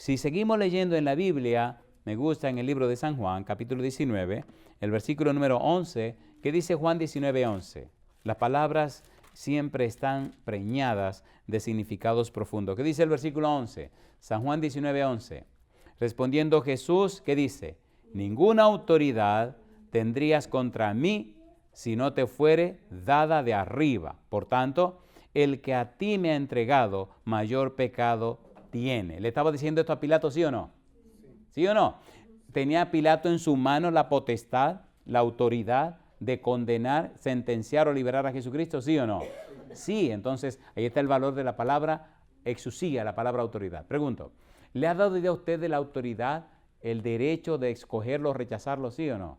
Si seguimos leyendo en la Biblia, me gusta en el libro de San Juan, capítulo 19, el versículo número 11, que dice Juan 19, 11. Las palabras siempre están preñadas de significados profundos. ¿Qué dice el versículo 11? San Juan 19, 11. Respondiendo Jesús, ¿qué dice? Ninguna autoridad tendrías contra mí si no te fuere dada de arriba. Por tanto, el que a ti me ha entregado, mayor pecado tiene. ¿Le estaba diciendo esto a Pilato, sí o no? ¿Sí o no? ¿Tenía Pilato en su mano la potestad, la autoridad de condenar, sentenciar o liberar a Jesucristo, sí o no? Sí, entonces ahí está el valor de la palabra exusía, la palabra autoridad. Pregunto, ¿le ha dado idea a usted de la autoridad, el derecho de escogerlo o rechazarlo, sí o no?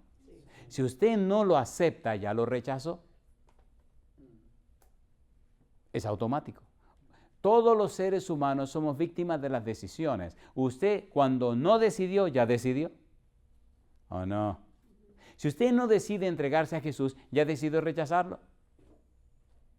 Si usted no lo acepta, ya lo rechazó. Es automático. Todos los seres humanos somos víctimas de las decisiones. Usted cuando no decidió, ya decidió. ¿O no? Si usted no decide entregarse a Jesús, ya decidió rechazarlo.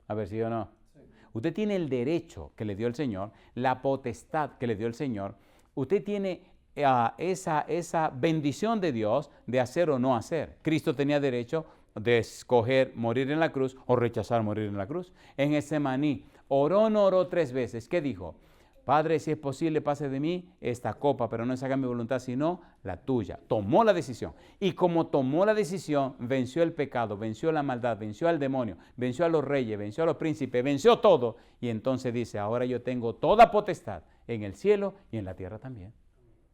A ver, ¿sí o no? Sí. Usted tiene el derecho que le dio el Señor, la potestad que le dio el Señor. Usted tiene esa bendición de Dios de hacer o no hacer. Cristo tenía derecho de escoger morir en la cruz o rechazar morir en la cruz. En Getsemaní, oró o no oró 3 veces. ¿Qué dijo? Padre, si es posible, pase de mí esta copa, pero no se haga mi voluntad, sino la tuya. Tomó la decisión. Y como tomó la decisión, venció el pecado, venció la maldad, venció al demonio, venció a los reyes, venció a los príncipes, venció todo. Y entonces dice, ahora yo tengo toda potestad en el cielo y en la tierra también.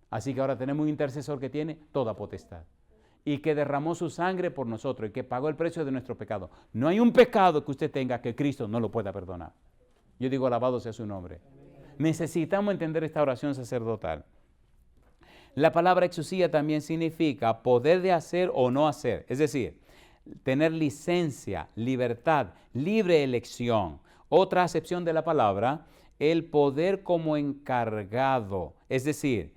Así que ahora tenemos un intercesor que tiene toda potestad. Y que derramó su sangre por nosotros y que pagó el precio de nuestro pecado. No hay un pecado que usted tenga que Cristo no lo pueda perdonar. Yo digo, alabado sea su nombre. Necesitamos entender esta oración sacerdotal. La palabra exusía también significa poder de hacer o no hacer. Es decir, tener licencia, libertad, libre elección. Otra acepción de la palabra, el poder como encargado. Es decir,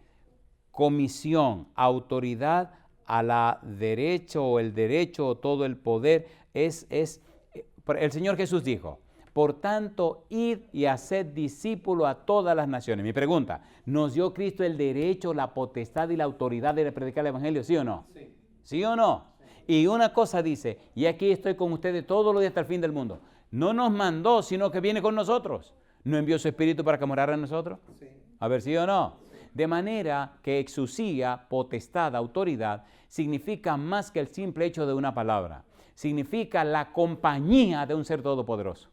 comisión, autoridad a la derecho o el derecho o todo el poder. El Señor Jesús dijo, por tanto, id y haced discípulo a todas las naciones. Mi pregunta, ¿nos dio Cristo el derecho, la potestad y la autoridad de predicar el Evangelio, sí o no? Sí. ¿Sí o no? Sí. Y una cosa dice, y aquí estoy con ustedes todos los días hasta el fin del mundo. No nos mandó, sino que viene con nosotros. ¿No envió su Espíritu para que morara en nosotros? Sí. A ver, ¿sí o no? Sí. De manera que exusía, potestad, autoridad, significa más que el simple hecho de una palabra. Significa la compañía de un ser todopoderoso.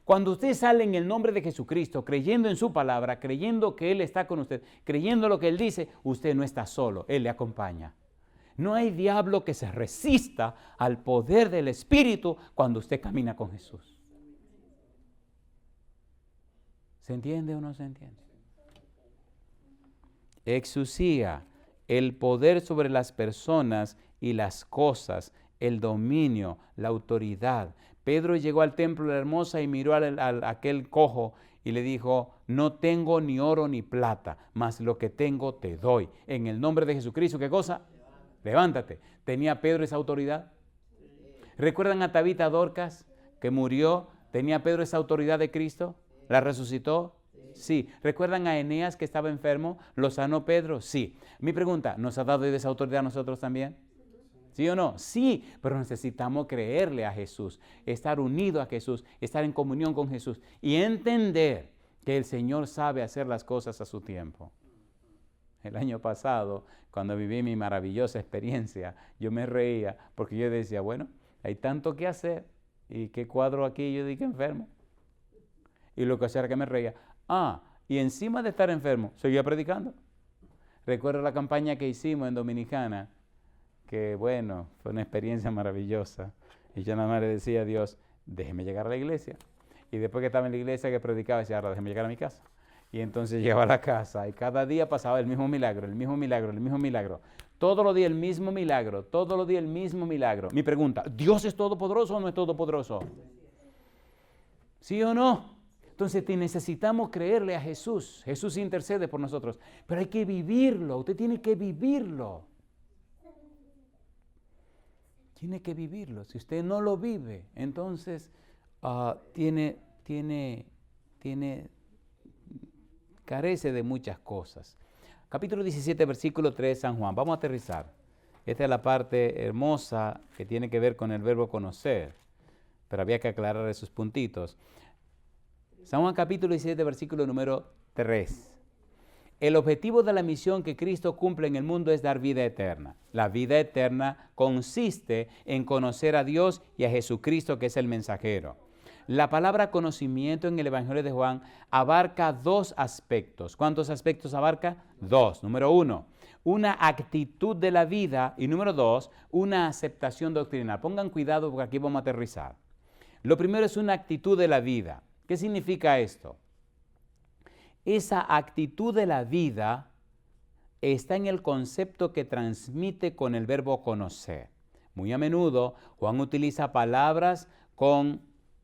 Cuando usted sale en el nombre de Jesucristo, creyendo en su palabra, creyendo que Él está con usted, creyendo lo que Él dice, usted no está solo, Él le acompaña. No hay diablo que se resista al poder del Espíritu cuando usted camina con Jesús. ¿Se entiende o no se entiende? Exusía, el poder sobre las personas y las cosas, el dominio, la autoridad. Pedro llegó al templo de la Hermosa y miró a aquel cojo y le dijo, no tengo ni oro ni plata, mas lo que tengo te doy. En el nombre de Jesucristo, ¿qué cosa? Levántate. ¿Tenía Pedro esa autoridad? ¿Recuerdan a Tabita Dorcas que murió? ¿Tenía Pedro esa autoridad de Cristo? ¿La resucitó? Sí. ¿Recuerdan a Eneas que estaba enfermo? ¿Lo sanó Pedro? Sí. Mi pregunta, ¿nos ha dado esa autoridad a nosotros también? ¿Sí o no? Sí, pero necesitamos creerle a Jesús, estar unido a Jesús, estar en comunión con Jesús y entender que el Señor sabe hacer las cosas a su tiempo. El año pasado, cuando viví mi maravillosa experiencia, yo me reía porque yo decía, bueno, hay tanto que hacer y qué cuadro aquí, yo dije enfermo. Y lo que hacía era que me reía. Y encima de estar enfermo, seguía predicando. Recuerdo la campaña que hicimos en Dominicana, que bueno, fue una experiencia maravillosa. Y yo nada más le decía a Dios, déjeme llegar a la iglesia. Y después que estaba en la iglesia que predicaba, decía, ahora déjeme llegar a mi casa. Y entonces llegaba a la casa y cada día pasaba el mismo milagro, el mismo milagro, el mismo milagro. Todos los días el mismo milagro, todos los días el mismo milagro. Mi pregunta, ¿Dios es todopoderoso o no es todopoderoso? ¿Sí o no? Entonces necesitamos creerle a Jesús. Jesús intercede por nosotros. Pero hay que vivirlo, usted tiene que vivirlo. Tiene que vivirlo. Si usted no lo vive, entonces tiene carece de muchas cosas. Capítulo 17, versículo 3, San Juan. Vamos a aterrizar. Esta es la parte hermosa que tiene que ver con el verbo conocer, pero había que aclarar esos puntitos. San Juan capítulo 17, versículo número 3. El objetivo de la misión que Cristo cumple en el mundo es dar vida eterna. La vida eterna consiste en conocer a Dios y a Jesucristo, que es el mensajero. La palabra conocimiento en el Evangelio de Juan abarca dos aspectos. ¿Cuántos aspectos abarca? Dos. Número uno, una actitud de la vida, y número dos, una aceptación doctrinal. Pongan cuidado porque aquí vamos a aterrizar. Lo primero es una actitud de la vida. ¿Qué significa esto? Esa actitud de la vida está en el concepto que transmite con el verbo conocer. Muy a menudo Juan utiliza palabras con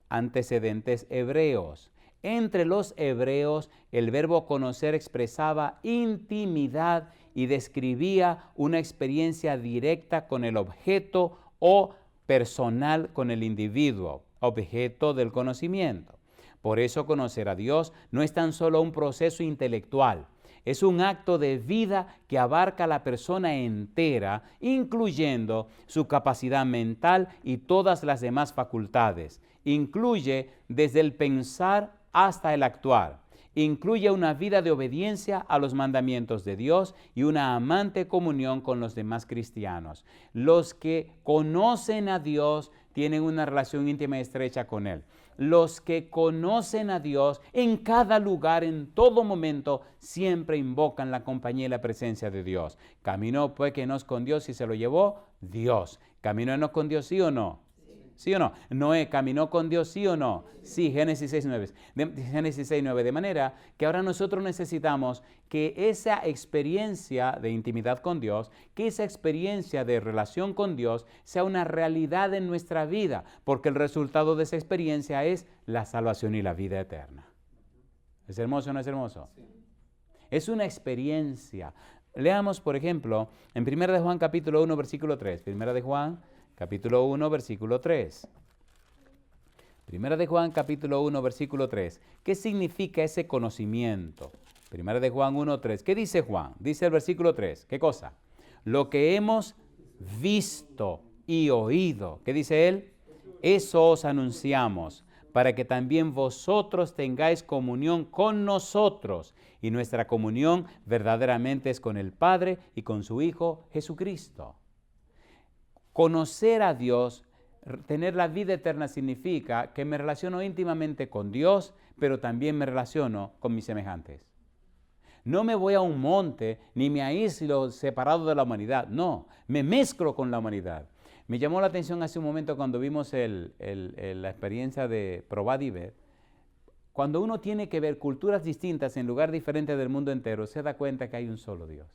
antecedentes hebreos. Entre los hebreos, el verbo conocer expresaba intimidad y describía una experiencia directa con el objeto o personal con el individuo, objeto del conocimiento. Por eso conocer a Dios no es tan solo un proceso intelectual, es un acto de vida que abarca a la persona entera, incluyendo su capacidad mental y todas las demás facultades. Incluye desde el pensar hasta el actuar. Incluye una vida de obediencia a los mandamientos de Dios y una amante comunión con los demás cristianos. Los que conocen a Dios tienen una relación íntima y estrecha con Él. Los que conocen a Dios en cada lugar, en todo momento, siempre invocan la compañía y la presencia de Dios. Caminó pues que Enoc con Dios y se lo llevó Dios. ¿Caminó Enoc con Dios, sí o no? ¿Sí o no? Noé caminó con Dios, ¿sí o no? Sí, Génesis 6:9. De manera que ahora nosotros necesitamos que esa experiencia de intimidad con Dios, que esa experiencia de relación con Dios sea una realidad en nuestra vida, porque el resultado de esa experiencia es la salvación y la vida eterna. ¿Es hermoso o no es hermoso? Sí. Es una experiencia. Leamos, por ejemplo, en 1 de Juan capítulo 1, versículo 3. 1 de Juan capítulo 1, versículo 3. Primera de Juan, capítulo 1, versículo 3. ¿Qué significa ese conocimiento? Primera de Juan 1, 3. ¿Qué dice Juan? Dice el versículo 3. ¿Qué cosa? Lo que hemos visto y oído. ¿Qué dice él? Eso os anunciamos, para que también vosotros tengáis comunión con nosotros. Y nuestra comunión verdaderamente es con el Padre y con su Hijo Jesucristo. Conocer a Dios, tener la vida eterna significa que me relaciono íntimamente con Dios, pero también me relaciono con mis semejantes. No me voy a un monte, ni me aíslo separado de la humanidad. No, me mezclo con la humanidad. Me llamó la atención hace un momento cuando vimos la experiencia de Probad y Ver. Cuando uno tiene que ver culturas distintas en lugares diferentes del mundo entero, se da cuenta que hay un solo Dios.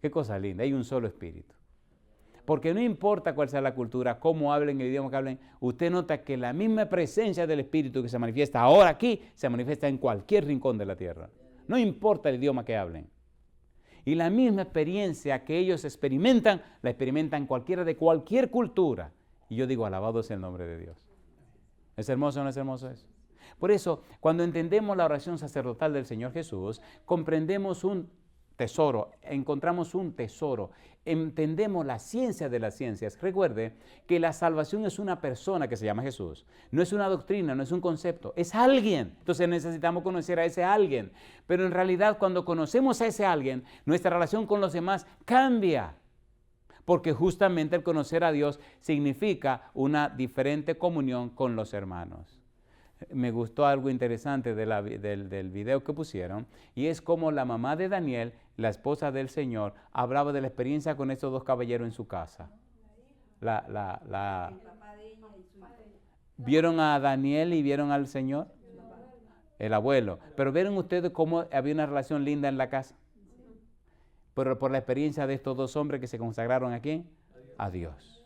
Qué cosa linda, hay un solo Espíritu. Porque no importa cuál sea la cultura, cómo hablen, el idioma que hablen, usted nota que la misma presencia del Espíritu que se manifiesta ahora aquí, se manifiesta en cualquier rincón de la tierra. No importa el idioma que hablen. Y la misma experiencia que ellos experimentan, la experimentan cualquiera de cualquier cultura. Y yo digo, alabado sea el nombre de Dios. ¿Es hermoso o no es hermoso eso? Por eso, cuando entendemos la oración sacerdotal del Señor Jesús, comprendemos un tesoro, encontramos un tesoro, entendemos la ciencia de las ciencias. Recuerde que la salvación es una persona que se llama Jesús, no es una doctrina, no es un concepto, es alguien. Entonces necesitamos conocer a ese alguien, pero en realidad cuando conocemos a ese alguien, nuestra relación con los demás cambia, porque justamente el conocer a Dios significa una diferente comunión con los hermanos. Me gustó algo interesante del video que pusieron, y es como la mamá de Daniel, la esposa del Señor, hablaba de la experiencia con estos dos caballeros en su casa. ¿Vieron a Daniel y vieron al Señor? El abuelo. Pero ¿vieron ustedes cómo había una relación linda en la casa? Pero por la experiencia de estos dos hombres que se consagraron ¿a quién? A Dios.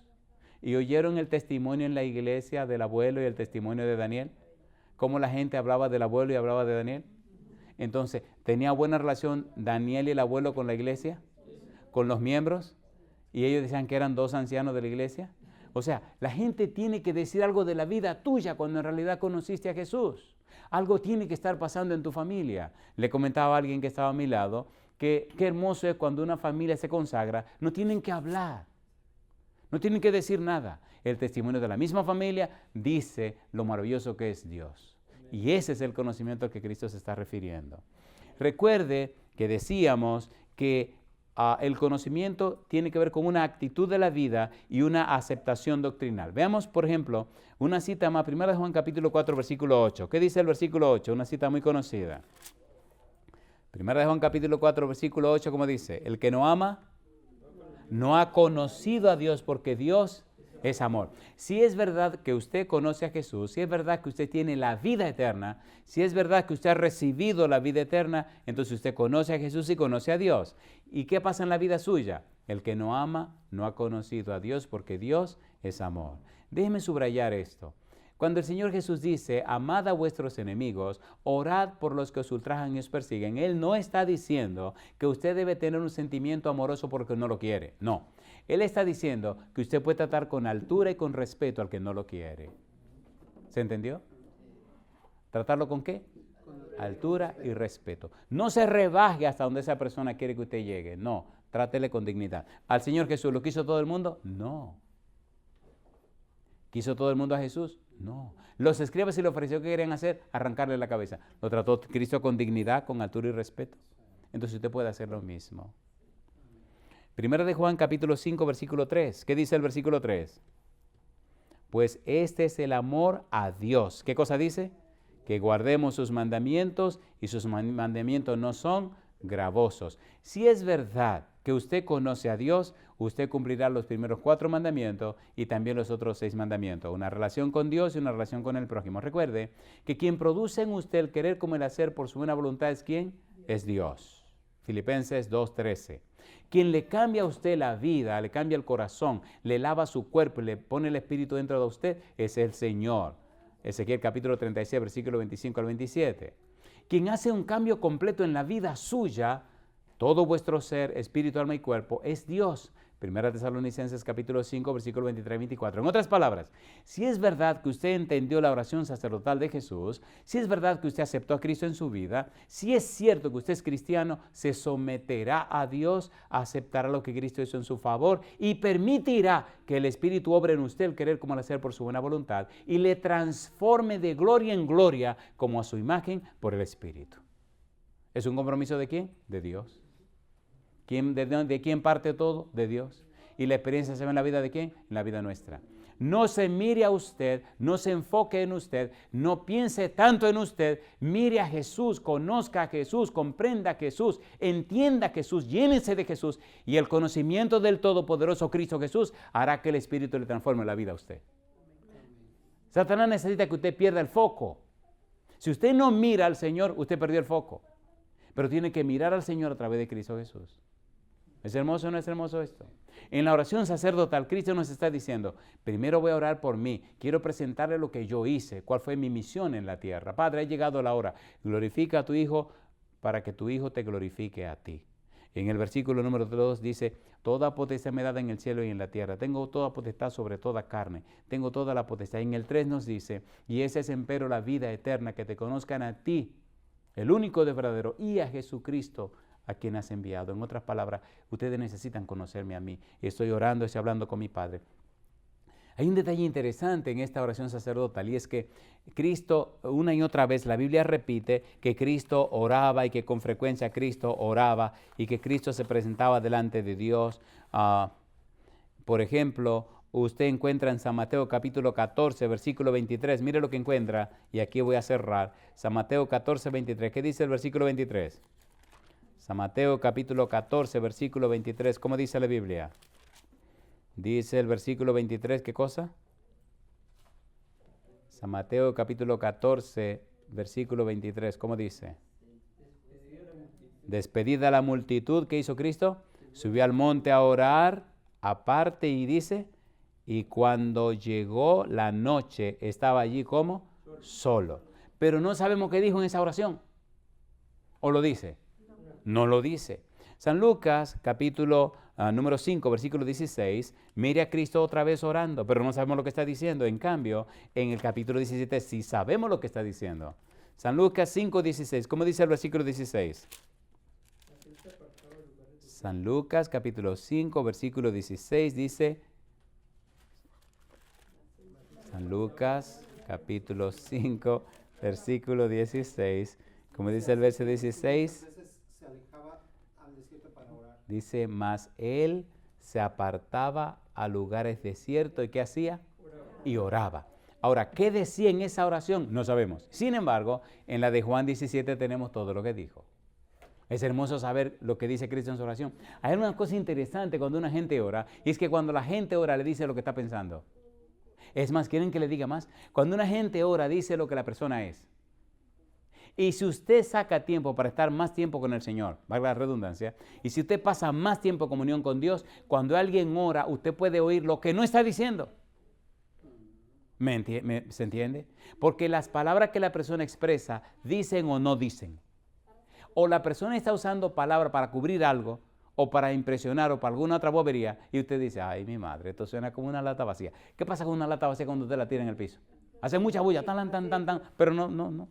¿Y oyeron el testimonio en la iglesia del abuelo y el testimonio de Daniel? ¿Cómo la gente hablaba del abuelo y hablaba de Daniel? Entonces, ¿tenía buena relación Daniel y el abuelo con la iglesia? ¿Con los miembros? ¿Y ellos decían que eran dos ancianos de la iglesia? O sea, la gente tiene que decir algo de la vida tuya cuando en realidad conociste a Jesús. Algo tiene que estar pasando en tu familia. Le comentaba a alguien que estaba a mi lado que qué hermoso es cuando una familia se consagra, no tienen que hablar, no tienen que decir nada. El testimonio de la misma familia dice lo maravilloso que es Dios. Y ese es el conocimiento al que Cristo se está refiriendo. Recuerde que decíamos que el conocimiento tiene que ver con una actitud de la vida y una aceptación doctrinal. Veamos, por ejemplo, una cita más, 1 Juan capítulo 4, versículo 8. ¿Qué dice el versículo 8? Una cita muy conocida. 1 Juan capítulo 4, versículo 8, ¿cómo dice? El que no ama, no ha conocido a Dios, porque Dios es amor. Si es verdad que usted conoce a Jesús, si es verdad que usted tiene la vida eterna, si es verdad que usted ha recibido la vida eterna, entonces usted conoce a Jesús y conoce a Dios. ¿Y qué pasa en la vida suya? El que no ama no ha conocido a Dios, porque Dios es amor. Déjeme subrayar esto. Cuando el Señor Jesús dice, amad a vuestros enemigos, orad por los que os ultrajan y os persiguen, Él no está diciendo que usted debe tener un sentimiento amoroso porque no lo quiere. No. Él está diciendo que usted puede tratar con altura y con respeto al que no lo quiere. ¿Se entendió? ¿Tratarlo con qué? Altura y respeto. No se rebaje hasta donde esa persona quiere que usted llegue. No. Trátele con dignidad. ¿Al Señor Jesús lo quiso todo el mundo? No. ¿Quiso todo el mundo a Jesús? No. Los escribas y los fariseos, ¿qué querían hacer? Arrancarle la cabeza. ¿Lo trató Cristo con dignidad, con altura y respeto? Entonces usted puede hacer lo mismo. 1 de Juan capítulo 5, versículo 3. ¿Qué dice el versículo 3? Pues este es el amor a Dios. ¿Qué cosa dice? Que guardemos sus mandamientos, y sus mandamientos no son gravosos. Si es verdad que usted conoce a Dios, usted cumplirá los primeros 4 mandamientos y también los otros 6 mandamientos. Una relación con Dios y una relación con el prójimo. Recuerde que quien produce en usted el querer como el hacer por su buena voluntad es ¿quién? Es Dios. Filipenses 2:13. Quien le cambia a usted la vida, le cambia el corazón, le lava su cuerpo y le pone el espíritu dentro de usted, es el Señor. Ezequiel capítulo 36, versículo 25 al 27. Quien hace un cambio completo en la vida suya, todo vuestro ser, espíritu, alma y cuerpo, es Dios. 1 Tesalonicenses capítulo 5, versículo 23 y 24. En otras palabras, si es verdad que usted entendió la oración sacerdotal de Jesús, si es verdad que usted aceptó a Cristo en su vida, si es cierto que usted es cristiano, se someterá a Dios, aceptará lo que Cristo hizo en su favor y permitirá que el Espíritu obre en usted el querer como el hacer por su buena voluntad y le transforme de gloria en gloria como a su imagen por el Espíritu. ¿Es un compromiso de quién? De Dios. ¿De quién parte todo? De Dios. ¿Y la experiencia se ve en la vida de quién? En la vida nuestra. No se mire a usted, no se enfoque en usted, no piense tanto en usted, mire a Jesús, conozca a Jesús, comprenda a Jesús, entienda a Jesús, llénese de Jesús y el conocimiento del todopoderoso Cristo Jesús hará que el Espíritu le transforme la vida a usted. Satanás necesita que usted pierda el foco. Si usted no mira al Señor, usted perdió el foco. Pero tiene que mirar al Señor a través de Cristo Jesús. ¿Es hermoso o no es hermoso esto? En la oración sacerdotal, Cristo nos está diciendo, primero voy a orar por mí, quiero presentarle lo que yo hice, cuál fue mi misión en la tierra. Padre, ha llegado la hora, glorifica a tu Hijo para que tu Hijo te glorifique a ti. En el versículo número 2 dice, toda potestad me dada en el cielo y en la tierra, tengo toda potestad sobre toda carne, tengo toda la potestad. En el 3 nos dice, y esa es empero la vida eterna, que te conozcan a ti, el único de verdadero, y a Jesucristo, a quien has enviado. En otras palabras, ustedes necesitan conocerme a mí. Estoy orando, estoy hablando con mi Padre. Hay un detalle interesante en esta oración sacerdotal y es que Cristo, una y otra vez, la Biblia repite que Cristo oraba y que con frecuencia Cristo oraba y que Cristo se presentaba delante de Dios. Por ejemplo, usted encuentra en San Mateo capítulo 14, versículo 23. Mire lo que encuentra y aquí voy a cerrar. San Mateo 14, 23. ¿Qué dice el versículo 23? San Mateo capítulo 14, versículo 23. ¿Cómo dice la Biblia? Dice el versículo 23, ¿qué cosa? San Mateo capítulo 14, versículo 23. ¿Cómo dice? Despedida la multitud, ¿qué hizo Cristo? Subió al monte a orar aparte y dice, y cuando llegó la noche estaba allí ¿cómo? Solo. Pero no sabemos qué dijo en esa oración. ¿O lo dice? No lo dice. San Lucas, capítulo número 5, versículo 16, mire a Cristo otra vez orando, pero no sabemos lo que está diciendo. En cambio, en el capítulo 17 sí sabemos lo que está diciendo. San Lucas 5:16. ¿Cómo dice el versículo 16? San Lucas capítulo 5, versículo 16 dice, San Lucas capítulo 5, versículo 16. ¿Cómo dice el verso 16? Se alejaba al desierto para orar. Dice, mas él se apartaba a lugares desiertos. ¿Y qué hacía? Y oraba. Ahora, ¿qué decía en esa oración? No sabemos. Sin embargo, en la de Juan 17 tenemos todo lo que dijo. Es hermoso saber lo que dice Cristo en su oración. Hay una cosa interesante cuando una gente ora, y es que cuando la gente ora le dice lo que está pensando. Es más, ¿quieren que le diga más? Cuando una gente ora, dice lo que la persona es. Y si usted saca tiempo para estar más tiempo con el Señor, valga la redundancia, y si usted pasa más tiempo en comunión con Dios, cuando alguien ora, usted puede oír lo que no está diciendo. ¿Se entiende? Porque las palabras que la persona expresa dicen o no dicen. O la persona está usando palabras para cubrir algo, o para impresionar, o para alguna otra bobería, y usted dice, ay, mi madre, esto suena como una lata vacía. ¿Qué pasa con una lata vacía cuando usted la tira en el piso? Hace mucha bulla, tan, tan, tan, tan, pero no.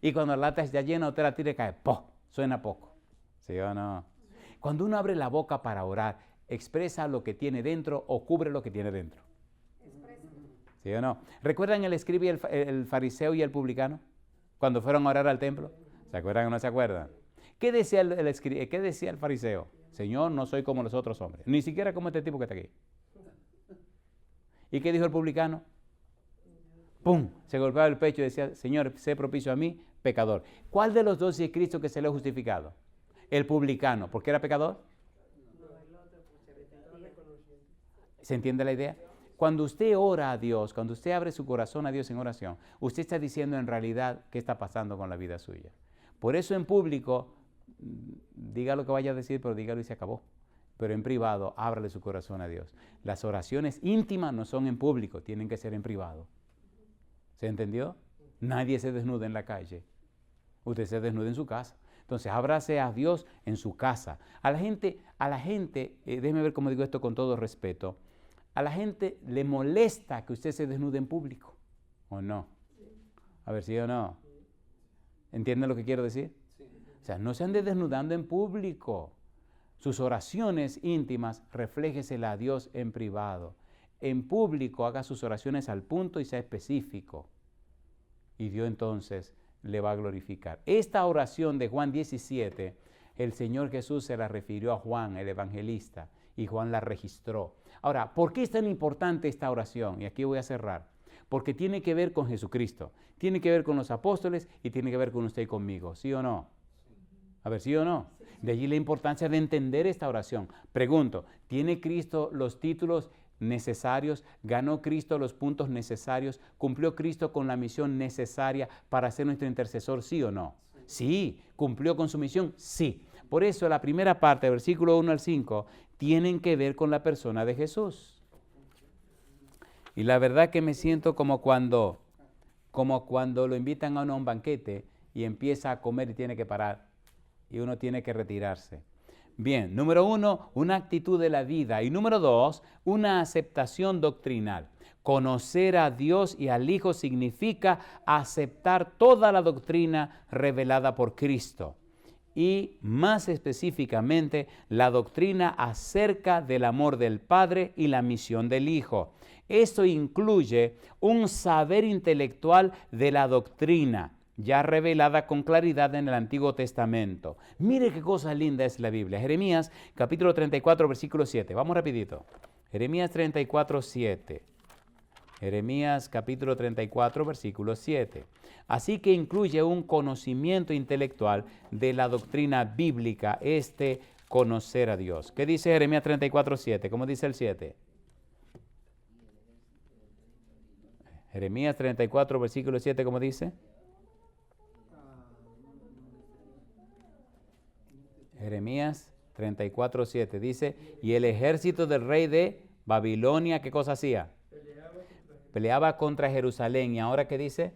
Y cuando la lata está llena, usted la tira y cae, ¡poh! Suena poco. ¿Sí o no? Cuando uno abre la boca para orar, expresa lo que tiene dentro o cubre lo que tiene dentro. ¿Sí o no? ¿Recuerdan el escriba y el fariseo y el publicano? Cuando fueron a orar al templo. ¿Se acuerdan o no se acuerdan? ¿Qué decía qué decía el fariseo? Señor, no soy como los otros hombres. Ni siquiera como este tipo que está aquí. ¿Y qué dijo el publicano? ¡Pum! Se golpeaba el pecho y decía, Señor, sé propicio a mí, pecador. ¿Cuál de los dos es Cristo que se le ha justificado? El publicano. ¿Por qué era pecador? ¿Se entiende la idea? Cuando usted ora a Dios, cuando usted abre su corazón a Dios en oración, usted está diciendo en realidad qué está pasando con la vida suya. Por eso en público, diga lo que vaya a decir, pero dígalo y se acabó. Pero en privado, ábrale su corazón a Dios. Las oraciones íntimas no son en público, tienen que ser en privado. ¿Se entendió? Nadie se desnuda en la calle. Usted se desnuda en su casa. Entonces, ábrase a Dios en su casa. A la gente, déjeme ver cómo digo esto con todo respeto. A la gente le molesta que usted se desnude en público, ¿o no? A ver, ¿sí o no? ¿Entienden lo que quiero decir? O sea, no se ande desnudando en público. Sus oraciones íntimas, refléjesela a Dios en privado. En público, haga sus oraciones al punto y sea específico. Y Dios entonces le va a glorificar. Esta oración de Juan 17, el Señor Jesús se la refirió a Juan, el evangelista, y Juan la registró. Ahora, ¿por qué es tan importante esta oración? Y aquí voy a cerrar. Porque tiene que ver con Jesucristo, tiene que ver con los apóstoles y tiene que ver con usted y conmigo, ¿sí o no? A ver, ¿sí o no? De allí la importancia de entender esta oración. Pregunto, ¿tiene Cristo los títulos necesarios? ¿Ganó Cristo los puntos necesarios? ¿Cumplió Cristo con la misión necesaria para ser nuestro intercesor, sí o no? Sí. ¿Cumplió con su misión? Sí. Por eso la primera parte, versículo 1 al 5, tienen que ver con la persona de Jesús. Y la verdad que me siento como cuando lo invitan a uno a un banquete y empieza a comer y tiene que parar. Y uno tiene que retirarse. Bien, número 1, una actitud de la vida. Y número 2, una aceptación doctrinal. Conocer a Dios y al Hijo significa aceptar toda la doctrina revelada por Cristo. Y más específicamente, la doctrina acerca del amor del Padre y la misión del Hijo. Esto incluye un saber intelectual de la doctrina, ya revelada con claridad en el Antiguo Testamento. Mire qué cosa linda es la Biblia. Jeremías capítulo 34, versículo 7. Vamos rapidito. Jeremías 34, 7. Jeremías capítulo 34, versículo 7. Así que incluye un conocimiento intelectual de la doctrina bíblica, conocer a Dios. ¿Qué dice Jeremías 34, 7? ¿Cómo dice el 7? Jeremías 34, versículo 7, ¿cómo dice? Jeremías 34, 7 dice, y el ejército del rey de Babilonia, ¿qué cosa hacía? Peleaba contra Jerusalén. ¿Y ahora qué dice?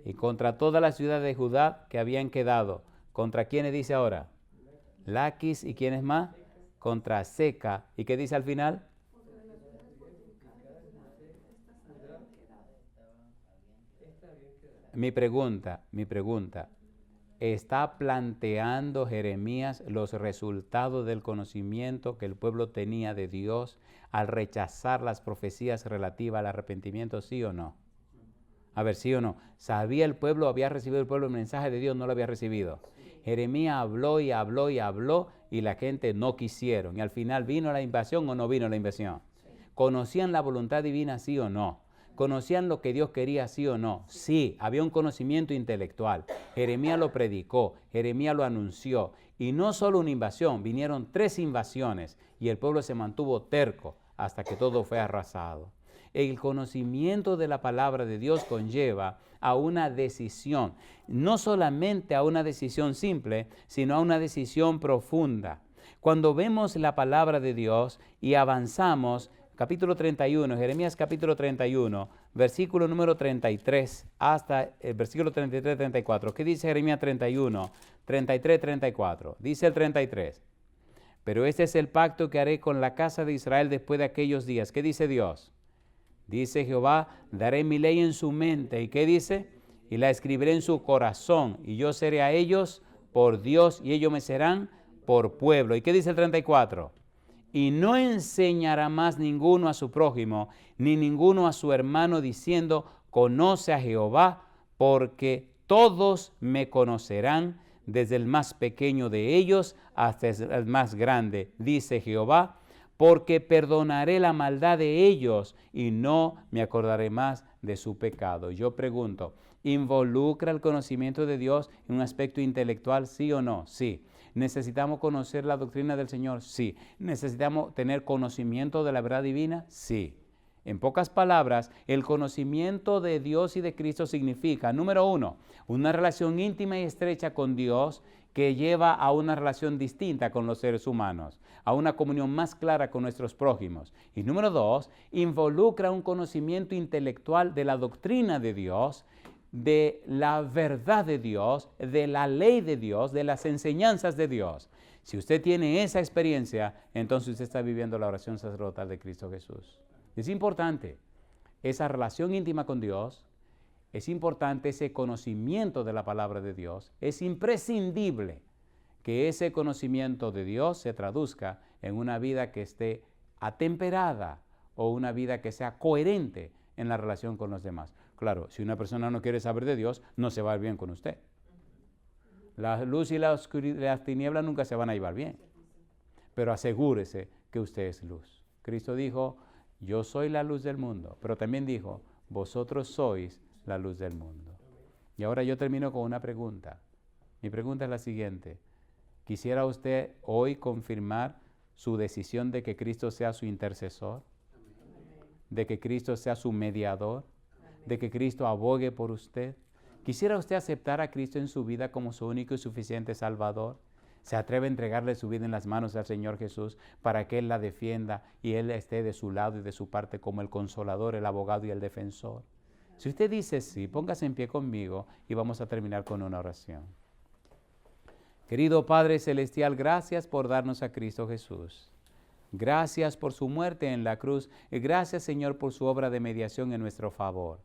Y contra todas las ciudades de Judá que habían quedado. ¿Contra quiénes dice ahora? Laquis. ¿Y quiénes más? Contra Seca. ¿Y qué dice al final? Mi pregunta, ¿está planteando Jeremías los resultados del conocimiento que el pueblo tenía de Dios al rechazar las profecías relativas al arrepentimiento, sí o no? A ver, sí o no. ¿Sabía el pueblo, había recibido el pueblo el mensaje de Dios? No lo había recibido. Jeremías habló y habló y habló y la gente no quisieron. Y al final, ¿vino la invasión o no vino la invasión? ¿Conocían la voluntad divina, sí o no? ¿Conocían lo que Dios quería, sí o no? Sí, había un conocimiento intelectual. Jeremías lo predicó, Jeremías lo anunció. Y no solo una invasión, vinieron 3 invasiones y el pueblo se mantuvo terco hasta que todo fue arrasado. El conocimiento de la palabra de Dios conlleva a una decisión, no solamente a una decisión simple, sino a una decisión profunda. Cuando vemos la palabra de Dios y avanzamos, capítulo 31, Jeremías capítulo 31, versículo número 33 hasta el versículo 33-34. ¿Qué dice Jeremías 31, 33-34? Dice el 33. Pero este es el pacto que haré con la casa de Israel después de aquellos días. ¿Qué dice Dios? Dice Jehová, daré mi ley en su mente. ¿Y qué dice? Y la escribiré en su corazón. Y yo seré a ellos por Dios y ellos me serán por pueblo. ¿Y qué dice el 34? Y no enseñará más ninguno a su prójimo, ni ninguno a su hermano, diciendo, conoce a Jehová, porque todos me conocerán, desde el más pequeño de ellos hasta el más grande, dice Jehová, porque perdonaré la maldad de ellos y no me acordaré más de su pecado. Yo pregunto, ¿involucra el conocimiento de Dios en un aspecto intelectual, sí o no? Sí. ¿Necesitamos conocer la doctrina del Señor? Sí. ¿Necesitamos tener conocimiento de la verdad divina? Sí. En pocas palabras, el conocimiento de Dios y de Cristo significa, número 1, una relación íntima y estrecha con Dios que lleva a una relación distinta con los seres humanos, a una comunión más clara con nuestros prójimos. Y número 2, involucra un conocimiento intelectual de la doctrina de Dios, de la verdad de Dios, de la ley de Dios, de las enseñanzas de Dios. Si usted tiene esa experiencia, entonces usted está viviendo la oración sacerdotal de Cristo Jesús. Es importante esa relación íntima con Dios, es importante ese conocimiento de la palabra de Dios, es imprescindible que ese conocimiento de Dios se traduzca en una vida que esté atemperada o una vida que sea coherente en la relación con los demás. Claro, si una persona no quiere saber de Dios, no se va a ir bien con usted. La luz y las tinieblas nunca se van a llevar bien, pero asegúrese que usted es luz. Cristo dijo, yo soy la luz del mundo, pero también dijo, vosotros sois la luz del mundo. Y ahora yo termino con una pregunta. Mi pregunta es la siguiente. ¿Quisiera usted hoy confirmar su decisión de que Cristo sea su intercesor? ¿De que Cristo sea su mediador? ¿De que Cristo abogue por usted? ¿Quisiera usted aceptar a Cristo en su vida como su único y suficiente Salvador? ¿Se atreve a entregarle su vida en las manos del Señor Jesús para que Él la defienda y Él esté de su lado y de su parte como el consolador, el abogado y el defensor? Si usted dice sí, póngase en pie conmigo y vamos a terminar con una oración. Querido Padre Celestial, gracias por darnos a Cristo Jesús. Gracias por su muerte en la cruz y gracias, Señor, por su obra de mediación en nuestro favor.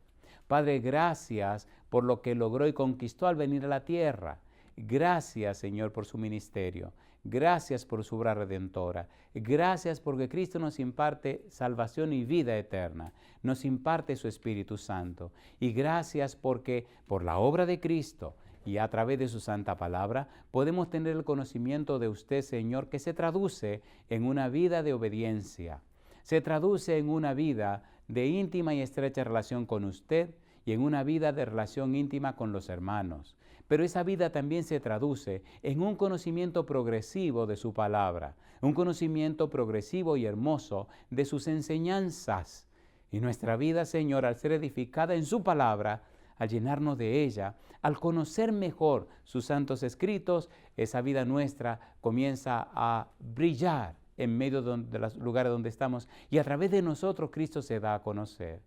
Padre, gracias por lo que logró y conquistó al venir a la tierra. Gracias, Señor, por su ministerio. Gracias por su obra redentora. Gracias porque Cristo nos imparte salvación y vida eterna. Nos imparte su Espíritu Santo. Y gracias porque por la obra de Cristo y a través de su santa palabra podemos tener el conocimiento de usted, Señor, que se traduce en una vida de obediencia. Se traduce en una vida de íntima y estrecha relación con usted y en una vida de relación íntima con los hermanos. Pero esa vida también se traduce en un conocimiento progresivo de su palabra, un conocimiento progresivo y hermoso de sus enseñanzas. Y nuestra vida, Señor, al ser edificada en su palabra, al llenarnos de ella, al conocer mejor sus santos escritos, esa vida nuestra comienza a brillar en medio de los lugares donde estamos y a través de nosotros Cristo se da a conocer.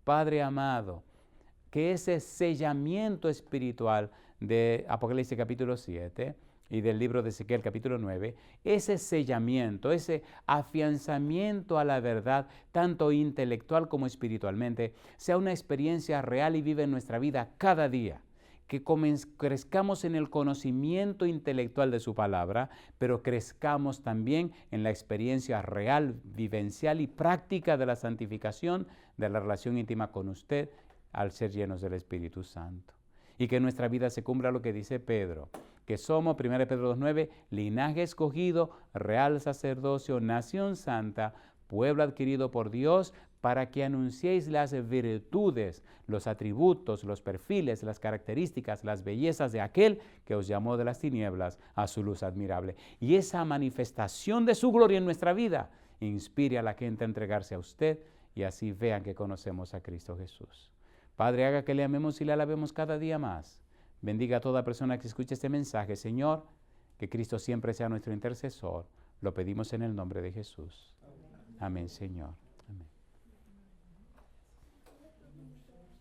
Padre amado, que ese sellamiento espiritual de Apocalipsis capítulo 7 y del libro de Ezequiel capítulo 9, ese sellamiento, ese afianzamiento a la verdad, tanto intelectual como espiritualmente, sea una experiencia real y viva en nuestra vida cada día. Que crezcamos en el conocimiento intelectual de su palabra, pero crezcamos también en la experiencia real, vivencial y práctica de la santificación, de la relación íntima con usted, al ser llenos del Espíritu Santo. Y que en nuestra vida se cumpla lo que dice Pedro, que somos, 1 Pedro 2:9, linaje escogido, real sacerdocio, nación santa, pueblo adquirido por Dios, para que anunciéis las virtudes, los atributos, los perfiles, las características, las bellezas de aquel que os llamó de las tinieblas a su luz admirable. Y esa manifestación de su gloria en nuestra vida inspire a la gente a entregarse a usted y así vean que conocemos a Cristo Jesús. Padre, haga que le amemos y le alabemos cada día más. Bendiga a toda persona que escuche este mensaje. Señor, que Cristo siempre sea nuestro intercesor. Lo pedimos en el nombre de Jesús. Amén, Señor.